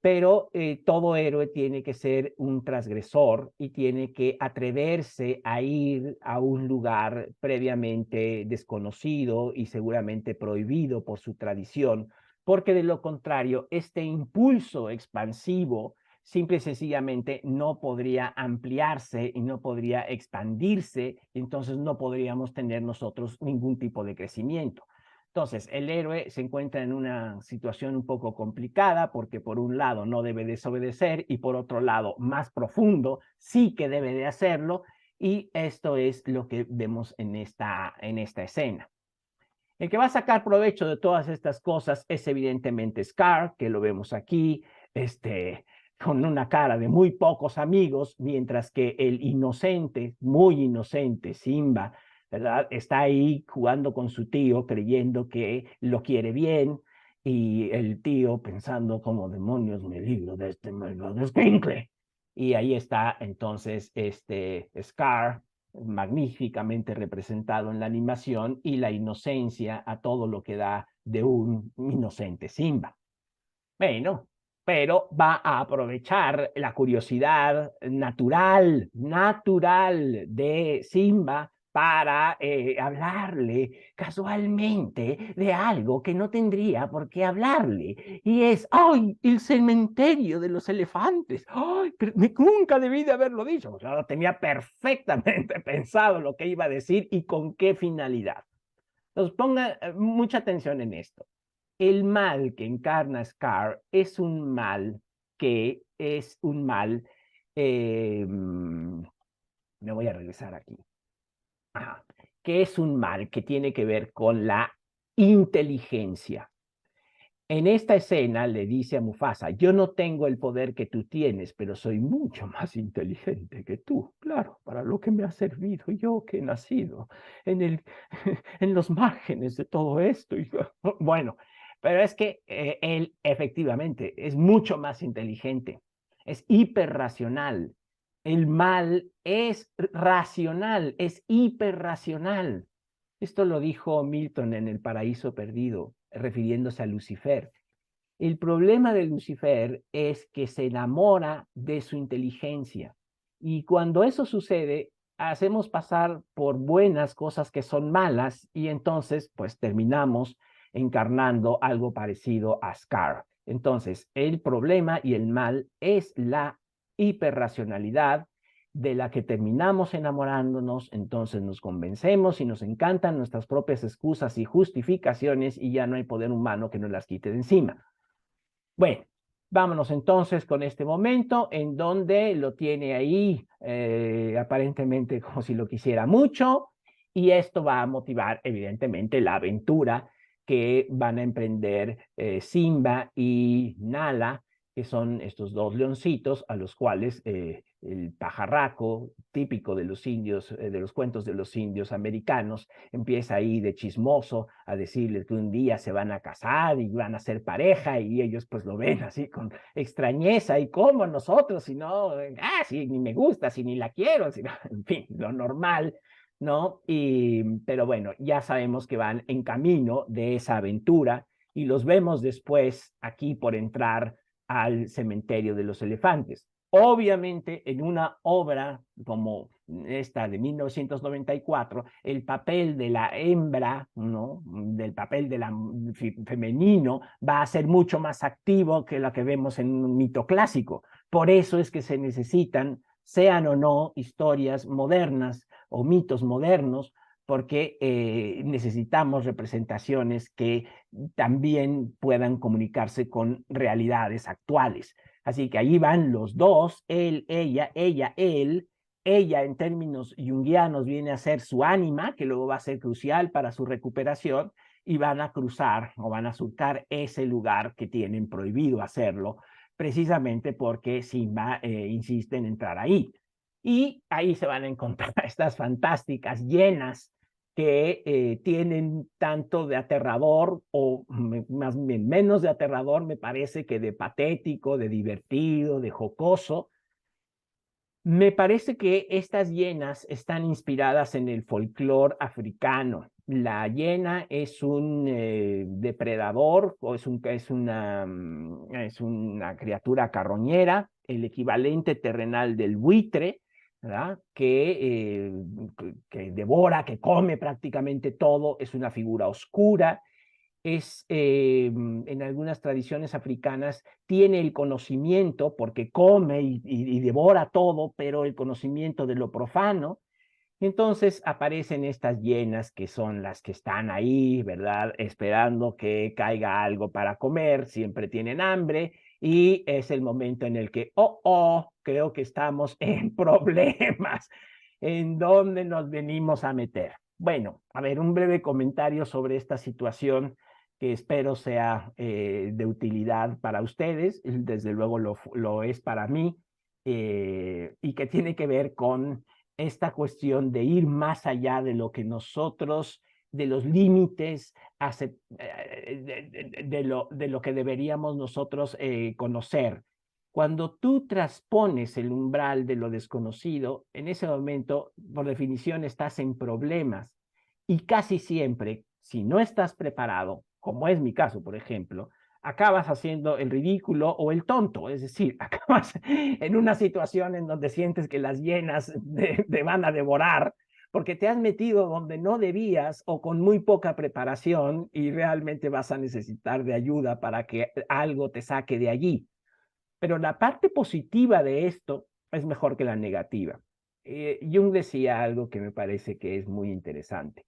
pero todo héroe tiene que ser un transgresor y tiene que atreverse a ir a un lugar previamente desconocido y seguramente prohibido por su tradición, porque de lo contrario, este impulso expansivo simple y sencillamente no podría ampliarse y no podría expandirse, y entonces no podríamos tener nosotros ningún tipo de crecimiento. Entonces, el héroe se encuentra en una situación un poco complicada porque por un lado no debe desobedecer y por otro lado, más profundo, sí que debe de hacerlo, y esto es lo que vemos en esta escena. El que va a sacar provecho de todas estas cosas es evidentemente Scar, que lo vemos aquí, con una cara de muy pocos amigos, mientras que el inocente, muy inocente Simba, ¿verdad?, está ahí jugando con su tío, creyendo que lo quiere bien, y el tío pensando, como demonios me libro de este malvado escuincle. Y ahí está entonces Scar, magníficamente representado en la animación, y la inocencia a todo lo que da de un inocente Simba. Bueno, pero va a aprovechar la curiosidad natural de Simba para hablarle casualmente de algo que no tendría por qué hablarle. Y es, ¡ay, el cementerio de los elefantes! ¡Ay, nunca debí de haberlo dicho! O sea, lo tenía perfectamente pensado lo que iba a decir y con qué finalidad. Entonces, ponga mucha atención en esto. El mal que encarna Scar es un mal me voy a regresar aquí, ajá, que es un mal que tiene que ver con la inteligencia. En esta escena le dice a Mufasa, yo no tengo el poder que tú tienes, pero soy mucho más inteligente que tú. Claro, para lo que me ha servido yo que he nacido en, en los márgenes de todo esto. Y, bueno, pero es que él efectivamente es mucho más inteligente, es hiperracional. El mal es racional, es hiperracional. Esto lo dijo Milton en El Paraíso Perdido, refiriéndose a Lucifer. El problema de Lucifer es que se enamora de su inteligencia. Y cuando eso sucede, hacemos pasar por buenas cosas que son malas y entonces pues terminamos encarnando algo parecido a Scar. Entonces, el problema y el mal es la hiperracionalidad de la que terminamos enamorándonos, entonces nos convencemos y nos encantan nuestras propias excusas y justificaciones y ya no hay poder humano que nos las quite de encima. Bueno, Vámonos entonces con este momento en donde lo tiene ahí aparentemente como si lo quisiera mucho, y esto va a motivar evidentemente la aventura que van a emprender Simba y Nala, que son estos dos leoncitos a los cuales el pajarraco, típico de los indios, de los cuentos de los indios americanos, empieza ahí de chismoso a decirles que un día se van a casar y van a ser pareja, y ellos pues lo ven así con extrañeza, y cómo nosotros, si no, si ni me gusta, si ni la quiero, si no, en fin, lo normal, ¿no? Pero bueno, ya sabemos que van en camino de esa aventura y los vemos después aquí por entrar al cementerio de los elefantes. Obviamente, en una obra como esta de 1994, el papel de la hembra, ¿no? Del papel de la femenino va a ser mucho más activo que lo que vemos en un mito clásico. Por eso es que se necesitan, sean o no historias modernas o mitos modernos, porque necesitamos representaciones que también puedan comunicarse con realidades actuales. Así que ahí van los dos, él, ella, él. Ella en términos junguianos viene a ser su ánima, que luego va a ser crucial para su recuperación, y van a cruzar o van a surcar ese lugar que tienen prohibido hacerlo, precisamente porque Simba insiste en entrar ahí. Y ahí se van a encontrar estas fantásticas hienas que tienen tanto de aterrador o más bien menos de aterrador, me parece, que de patético, de divertido, de jocoso. Me parece que estas hienas están inspiradas en el folclore africano. La hiena es un depredador o es una criatura carroñera, el equivalente terrenal del buitre, ¿verdad? Que devora, que come prácticamente todo, es una figura oscura, en algunas tradiciones africanas, tiene el conocimiento porque come y devora todo, pero el conocimiento de lo profano. Entonces aparecen estas hienas que son las que están ahí, ¿verdad? Esperando que caiga algo para comer, siempre tienen hambre, y es el momento en el que, creo que estamos en problemas. ¿En dónde nos venimos a meter? Bueno, a ver, un breve comentario sobre esta situación que espero sea de utilidad para ustedes, desde luego lo es para mí, y que tiene que ver con esta cuestión de ir más allá de lo que nosotros, de los límites de lo que deberíamos nosotros conocer. Cuando tú transpones el umbral de lo desconocido, en ese momento, por definición, estás en problemas. Y casi siempre, si no estás preparado, como es mi caso, por ejemplo, acabas haciendo el ridículo o el tonto, es decir, acabas en una situación en donde sientes que las hienas te van a devorar porque te has metido donde no debías o con muy poca preparación, y realmente vas a necesitar de ayuda para que algo te saque de allí. Pero la parte positiva de esto es mejor que la negativa. Jung decía algo que me parece que es muy interesante.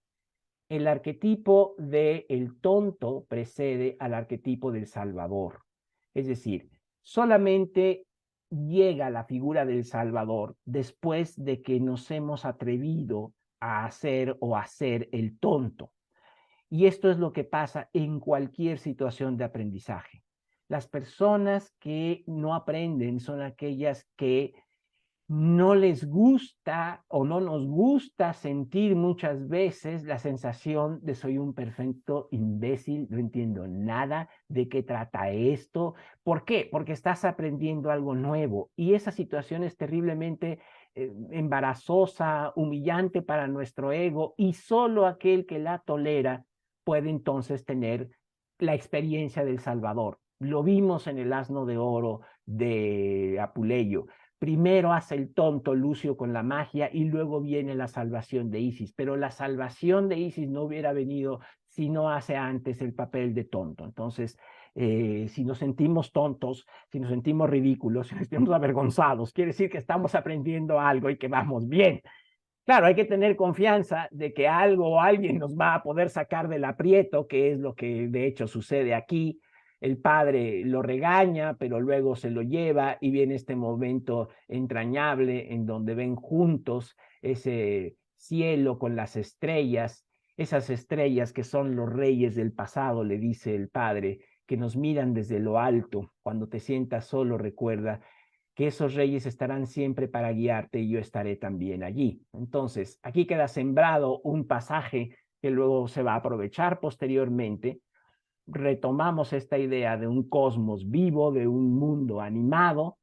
El arquetipo del tonto precede al arquetipo del salvador. Es decir, solamente llega la figura del salvador después de que nos hemos atrevido a hacer o hacer el tonto. Y esto es lo que pasa en cualquier situación de aprendizaje. Las personas que no aprenden son aquellas que no les gusta o no nos gusta sentir muchas veces la sensación de soy un perfecto imbécil, no entiendo nada, de qué trata esto. ¿Por qué? Porque estás aprendiendo algo nuevo, y esa situación es terriblemente embarazosa, humillante para nuestro ego, y solo aquel que la tolera puede entonces tener la experiencia del Salvador. Lo vimos en el Asno de Oro de Apuleyo. Primero hace el tonto Lucio con la magia y luego viene la salvación de Isis, pero la salvación de Isis no hubiera venido si no hace antes el papel de tonto. Entonces, si nos sentimos tontos, si nos sentimos ridículos, si nos sentimos avergonzados, quiere decir que estamos aprendiendo algo y que vamos bien. Claro, hay que tener confianza de que algo o alguien nos va a poder sacar del aprieto, que es lo que de hecho sucede aquí. el padre lo regaña, pero luego se lo lleva y viene este momento entrañable en donde ven juntos ese cielo con las estrellas, esas estrellas que son los reyes del pasado, le dice el padre, que nos miran desde lo alto. Cuando te sientas solo, recuerda que esos reyes estarán siempre para guiarte y yo estaré también allí. Entonces, aquí queda sembrado un pasaje que luego se va a aprovechar posteriormente. Retomamos esta idea de un cosmos vivo, de un mundo animado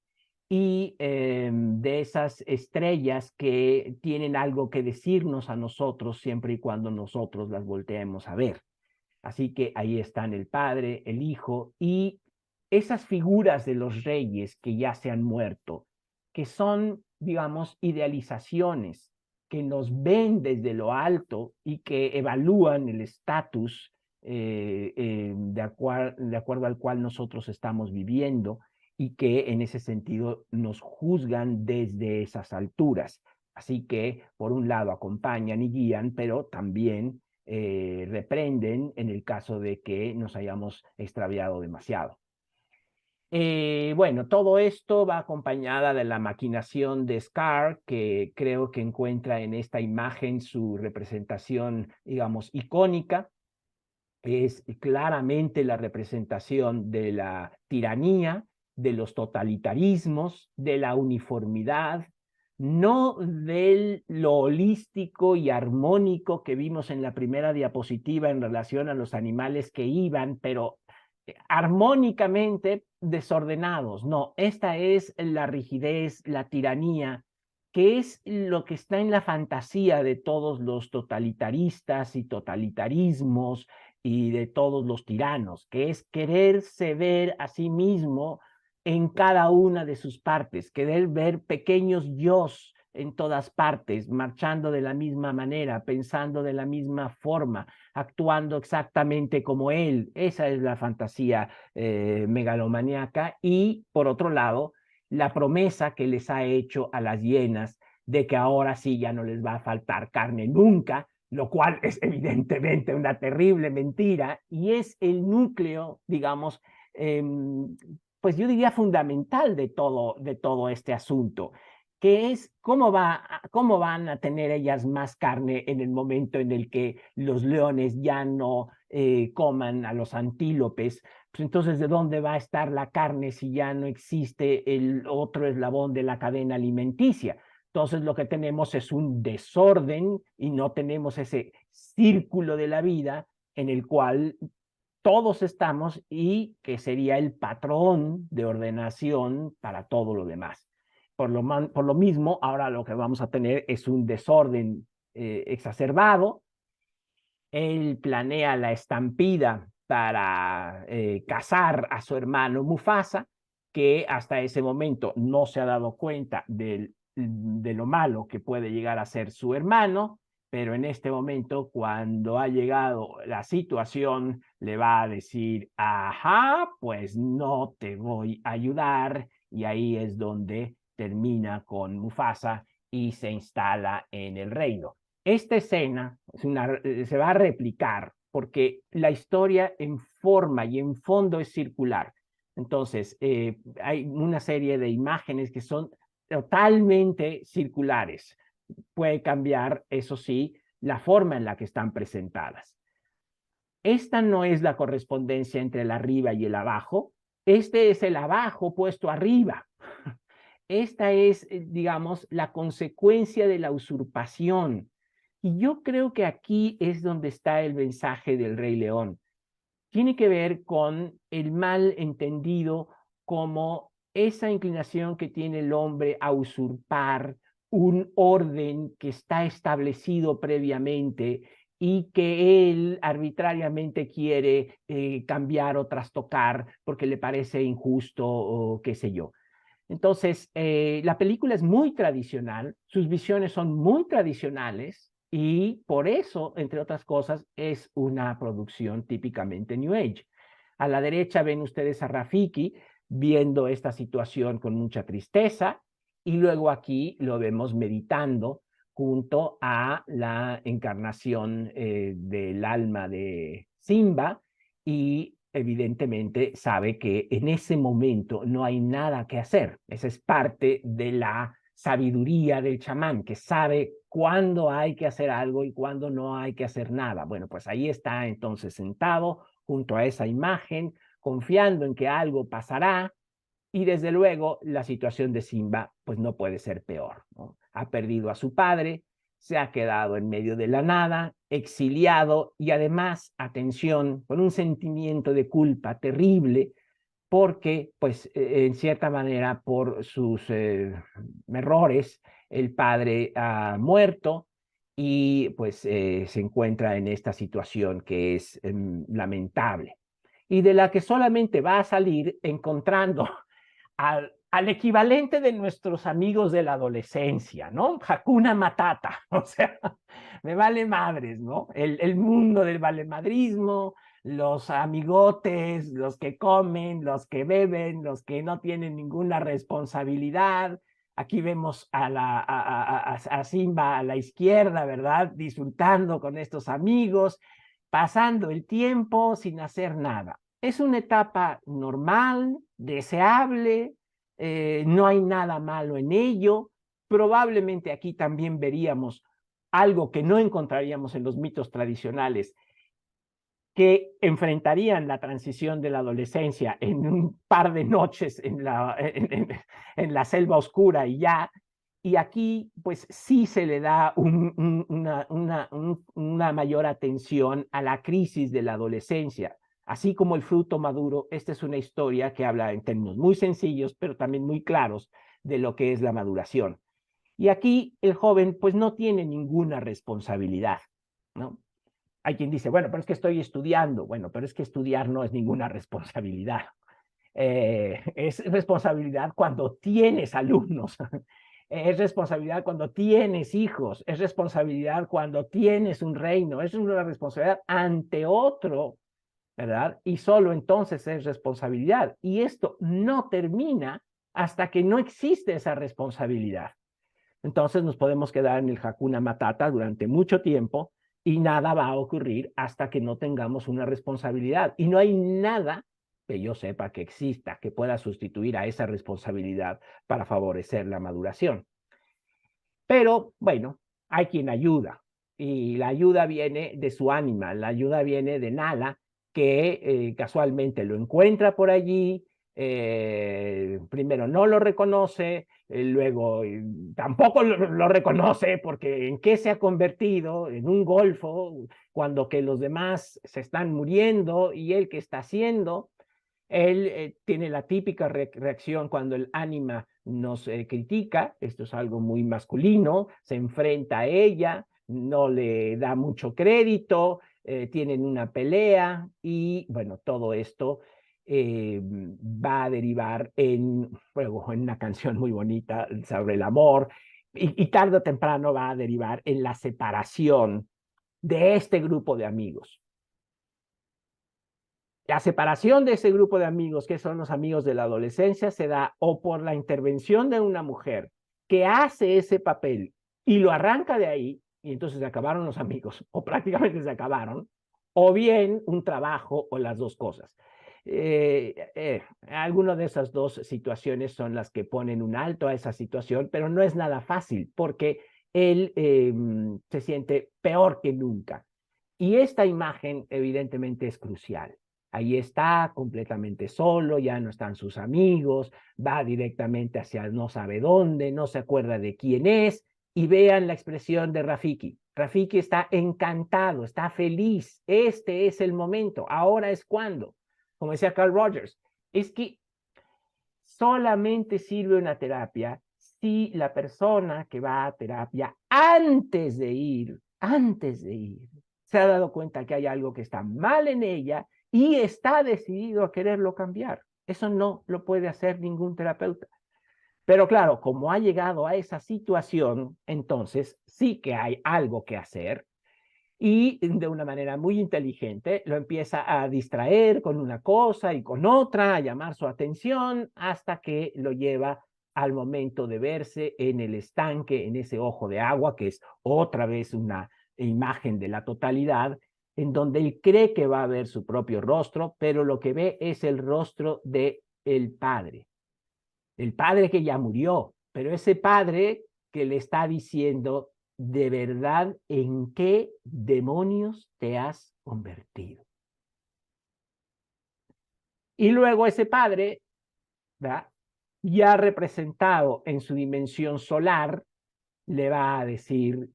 y de esas estrellas que tienen algo que decirnos a nosotros siempre y cuando nosotros las volteemos a ver. Así que ahí están el Padre, el Hijo y esas figuras de los reyes que ya se han muerto, que son, digamos, idealizaciones que nos ven desde lo alto y que evalúan el estatus de acuerdo al cual nosotros estamos viviendo y que en ese sentido nos juzgan desde esas alturas. Así que, por un lado, acompañan y guían, pero también reprenden en el caso de que nos hayamos extraviado demasiado. Bueno, todo esto va acompañada de la maquinación de Scar, que creo que encuentra en esta imagen su representación, digamos, icónica. Es claramente la representación de la tiranía, de los totalitarismos, de la uniformidad, no de lo holístico y armónico que vimos en la primera diapositiva en relación a los animales que iban, pero armónicamente desordenados. No, esta es la rigidez, la tiranía, que es lo que está en la fantasía de todos los totalitaristas y totalitarismos y de todos los tiranos, que es quererse ver a sí mismo en cada una de sus partes, querer ver pequeños yos en todas partes, marchando de la misma manera, pensando de la misma forma, actuando exactamente como él. Esa es la fantasía megalomaníaca. Y por otro lado, la promesa que les ha hecho a las hienas de que ahora sí ya no les va a faltar carne nunca, lo cual es evidentemente una terrible mentira y es el núcleo, digamos, pues yo diría fundamental de todo este asunto, que es cómo van a tener ellas más carne en el momento en el que los leones ya no coman a los antílopes. Pues entonces, ¿de dónde va a estar la carne si ya no existe el otro eslabón de la cadena alimenticia? Entonces lo que tenemos es un desorden y no tenemos ese círculo de la vida en el cual todos estamos y que sería el patrón de ordenación para todo lo demás. Por lo mismo, ahora lo que vamos a tener es un desorden exacerbado. Él planea la estampida para cazar a su hermano Mufasa, que hasta ese momento no se ha dado cuenta de lo malo que puede llegar a ser su hermano, pero en este momento, cuando ha llegado la situación, le va a decir, ajá, pues no te voy a ayudar, y ahí es donde termina con Mufasa y se instala en el reino. Esta escena se va a replicar porque la historia en forma y en fondo es circular. Entonces, hay una serie de imágenes que son totalmente circulares. Puede cambiar, eso sí, la forma en la que están presentadas. Esta no es la correspondencia entre el arriba y el abajo. Este es el abajo puesto arriba. Esta es, digamos, la consecuencia de la usurpación. Y yo creo que aquí es donde está el mensaje del Rey León. Tiene que ver con el mal entendido como esa inclinación que tiene el hombre a usurpar un orden que está establecido previamente y que él arbitrariamente quiere cambiar o trastocar porque le parece injusto o qué sé yo. Entonces, la película es muy tradicional, sus visiones son muy tradicionales y por eso, entre otras cosas, es una producción típicamente New Age. A la derecha ven ustedes a Rafiki viendo esta situación con mucha tristeza y luego aquí lo vemos meditando junto a la encarnación del alma de Simba y evidentemente sabe que en ese momento no hay nada que hacer. Esa es parte de la sabiduría del chamán, que sabe cuándo hay que hacer algo y cuándo no hay que hacer nada. Bueno, pues ahí está entonces sentado junto a esa imagen, confiando en que algo pasará, y desde luego la situación de Simba pues no puede ser peor, ¿no? Ha perdido a su padre, se ha quedado en medio de la nada, exiliado y además, atención, con un sentimiento de culpa terrible porque, pues, en cierta manera, por sus errores, el padre ha muerto y pues se encuentra en esta situación que es lamentable y de la que solamente va a salir encontrando al equivalente de nuestros amigos de la adolescencia, ¿no? Hakuna Matata, o sea, me vale madres, ¿no? El mundo del valemadrismo, los amigotes, los que comen, los que beben, los que no tienen ninguna responsabilidad. Aquí vemos a Simba a la izquierda, ¿verdad? Disfrutando con estos amigos, pasando el tiempo sin hacer nada. Es una etapa normal, deseable, no hay nada malo en ello. Probablemente aquí también veríamos algo que no encontraríamos en los mitos tradicionales, que enfrentarían la transición de la adolescencia en un par de noches en la selva oscura y ya. Y aquí, pues sí se le da una mayor atención a la crisis de la adolescencia. Así como el fruto maduro, esta es una historia que habla en términos muy sencillos, pero también muy claros de lo que es la maduración. Y aquí el joven, pues no tiene ninguna responsabilidad, ¿no? Hay quien dice, bueno, pero es que estoy estudiando. Bueno, pero es que estudiar no es ninguna responsabilidad. Es responsabilidad cuando tienes alumnos, es responsabilidad cuando tienes hijos, es responsabilidad cuando tienes un reino, es una responsabilidad ante otro, ¿verdad? Y solo entonces es responsabilidad. Y esto no termina hasta que no existe esa responsabilidad. Entonces nos podemos quedar en el Hakuna Matata durante mucho tiempo y nada va a ocurrir hasta que no tengamos una responsabilidad. Y no hay nada que yo sepa que exista que pueda sustituir a esa responsabilidad para favorecer la maduración. Pero bueno, hay quien ayuda y la ayuda viene de su ánima, la ayuda viene de Nala, que casualmente lo encuentra por allí, primero no lo reconoce, luego tampoco lo reconoce porque en qué se ha convertido, en un golfo, cuando que los demás se están muriendo y él qué está haciendo. Él tiene la típica reacción cuando el ánima nos critica, esto es algo muy masculino, se enfrenta a ella, no le da mucho crédito, tienen una pelea y bueno, todo esto va a derivar bueno, en una canción muy bonita sobre el amor y tarde o temprano va a derivar en la separación de este grupo de amigos. La separación de ese grupo de amigos, que son los amigos de la adolescencia, se da o por la intervención de una mujer que hace ese papel y lo arranca de ahí, y entonces se acabaron los amigos, o prácticamente se acabaron, o bien un trabajo o las dos cosas. Algunas de esas dos situaciones son las que ponen un alto a esa situación, pero no es nada fácil porque él se siente peor que nunca. Y esta imagen evidentemente es crucial. Ahí está completamente solo, ya no están sus amigos, va directamente hacia no sabe dónde, no se acuerda de quién es, y vean la expresión de Rafiki. Rafiki está encantado, está feliz, este es el momento, ahora es cuando. Como decía Carl Rogers, es que solamente sirve una terapia si la persona que va a terapia antes de ir, se ha dado cuenta que hay algo que está mal en ella y está decidido a quererlo cambiar. Eso no lo puede hacer ningún terapeuta. Pero claro, como ha llegado a esa situación, entonces sí que hay algo que hacer y de una manera muy inteligente lo empieza a distraer con una cosa y con otra, a llamar su atención hasta que lo lleva al momento de verse en el estanque, en ese ojo de agua, que es otra vez una imagen de la totalidad, en donde él cree que va a ver su propio rostro, pero lo que ve es el rostro de el padre que ya murió, pero ese padre que le está diciendo, de verdad, ¿en qué demonios te has convertido? Y luego ese padre, ¿verdad?, ya representado en su dimensión solar, le va a decir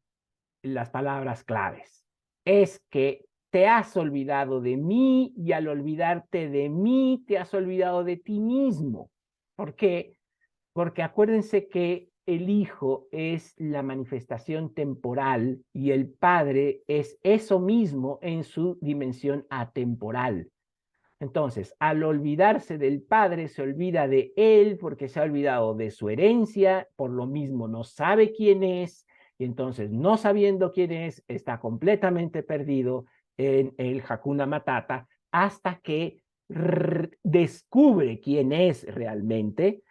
las palabras claves. Es que te has olvidado de mí y al olvidarte de mí te has olvidado de ti mismo. ¿Por qué? Porque acuérdense que el Hijo es la manifestación temporal y el Padre es eso mismo en su dimensión atemporal. Entonces, al olvidarse del Padre, se olvida de Él porque se ha olvidado de su herencia, por lo mismo no sabe quién es, y entonces no sabiendo quién es, está completamente perdido en el Hakuna Matata hasta que descubre quién es realmente,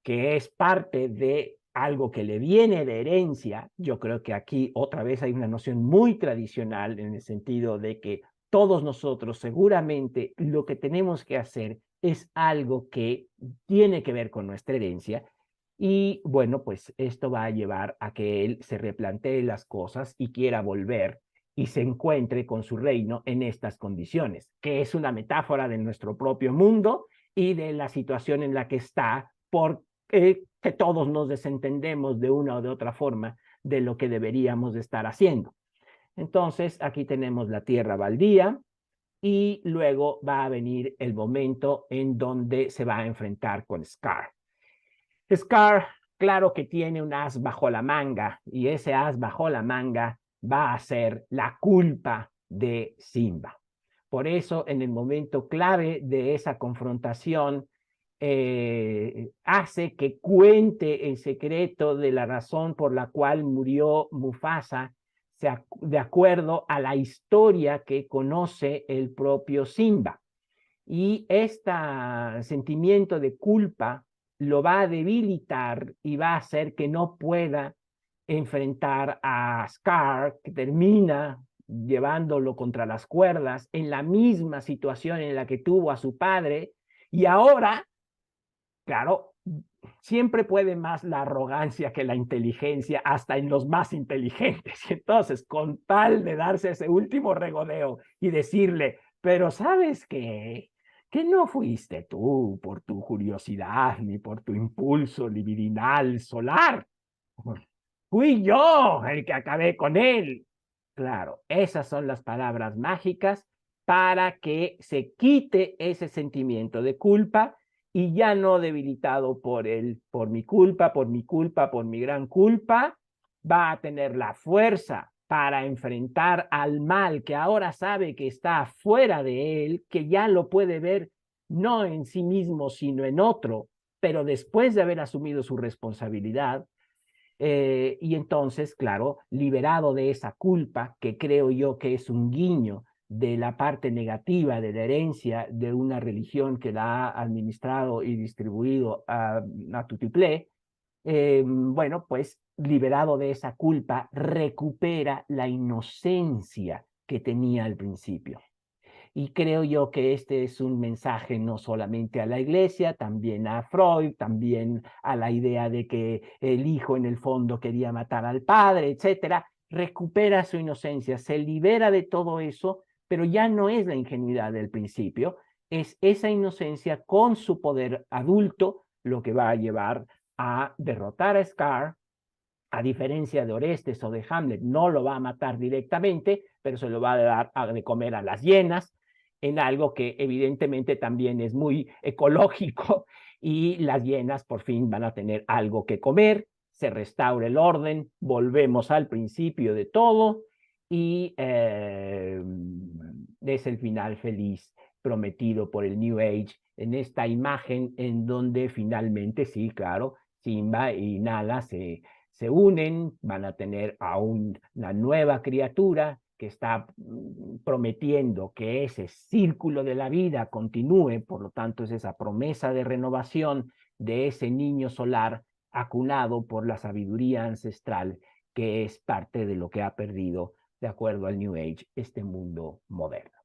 que es parte de algo que le viene de herencia. Yo creo que aquí otra vez hay una noción muy tradicional en el sentido de que todos nosotros seguramente lo que tenemos que hacer es algo que tiene que ver con nuestra herencia. Y bueno, pues esto va a llevar a que él se replantee las cosas y quiera volver y se encuentre con su reino en estas condiciones, que es una metáfora de nuestro propio mundo y de la situación en la que está por que todos nos desentendemos de una o de otra forma de lo que deberíamos de estar haciendo. Entonces, aquí tenemos la tierra baldía y luego va a venir el momento en donde se va a enfrentar con Scar. Scar, claro que tiene un as bajo la manga y ese as bajo la manga va a ser la culpa de Simba. Por eso, en el momento clave de esa confrontación, hace que cuente el secreto de la razón por la cual murió Mufasa, de acuerdo a la historia que conoce el propio Simba. Y este sentimiento de culpa lo va a debilitar y va a hacer que no pueda enfrentar a Scar, que termina llevándolo contra las cuerdas en la misma situación en la que tuvo a su padre. Y ahora, claro, siempre puede más la arrogancia que la inteligencia, hasta en los más inteligentes. Y entonces, con tal de darse ese último regodeo y decirle, pero ¿sabes qué? Que no fuiste tú por tu curiosidad ni por tu impulso libidinal solar. Fui yo el que acabé con él. Claro, esas son las palabras mágicas para que se quite ese sentimiento de culpa y ya no debilitado por mi culpa, por mi culpa, por mi gran culpa, va a tener la fuerza para enfrentar al mal que ahora sabe que está fuera de él, que ya lo puede ver no en sí mismo, sino en otro, pero después de haber asumido su responsabilidad, y entonces, claro, liberado de esa culpa, que creo yo que es un guiño de la parte negativa de la herencia de una religión que la ha administrado y distribuido a Tutiplé, bueno, pues liberado de esa culpa, recupera la inocencia que tenía al principio. Y creo yo que este es un mensaje no solamente a la iglesia, también a Freud, también a la idea de que el hijo en el fondo quería matar al padre, etcétera. Recupera su inocencia, se libera de todo eso, pero ya no es la ingenuidad del principio, es esa inocencia con su poder adulto lo que va a llevar a derrotar a Scar. A diferencia de Orestes o de Hamlet, no lo va a matar directamente, pero se lo va a dar de comer a las hienas, en algo que evidentemente también es muy ecológico, y las hienas por fin van a tener algo que comer, se restaura el orden, volvemos al principio de todo, y es el final feliz prometido por el New Age en esta imagen en donde finalmente, sí, claro, Simba y Nala se unen, van a tener a una nueva criatura que está prometiendo que ese círculo de la vida continúe, por lo tanto es esa promesa de renovación de ese niño solar acunado por la sabiduría ancestral, que es parte de lo que ha perdido de acuerdo al New Age, este mundo moderno.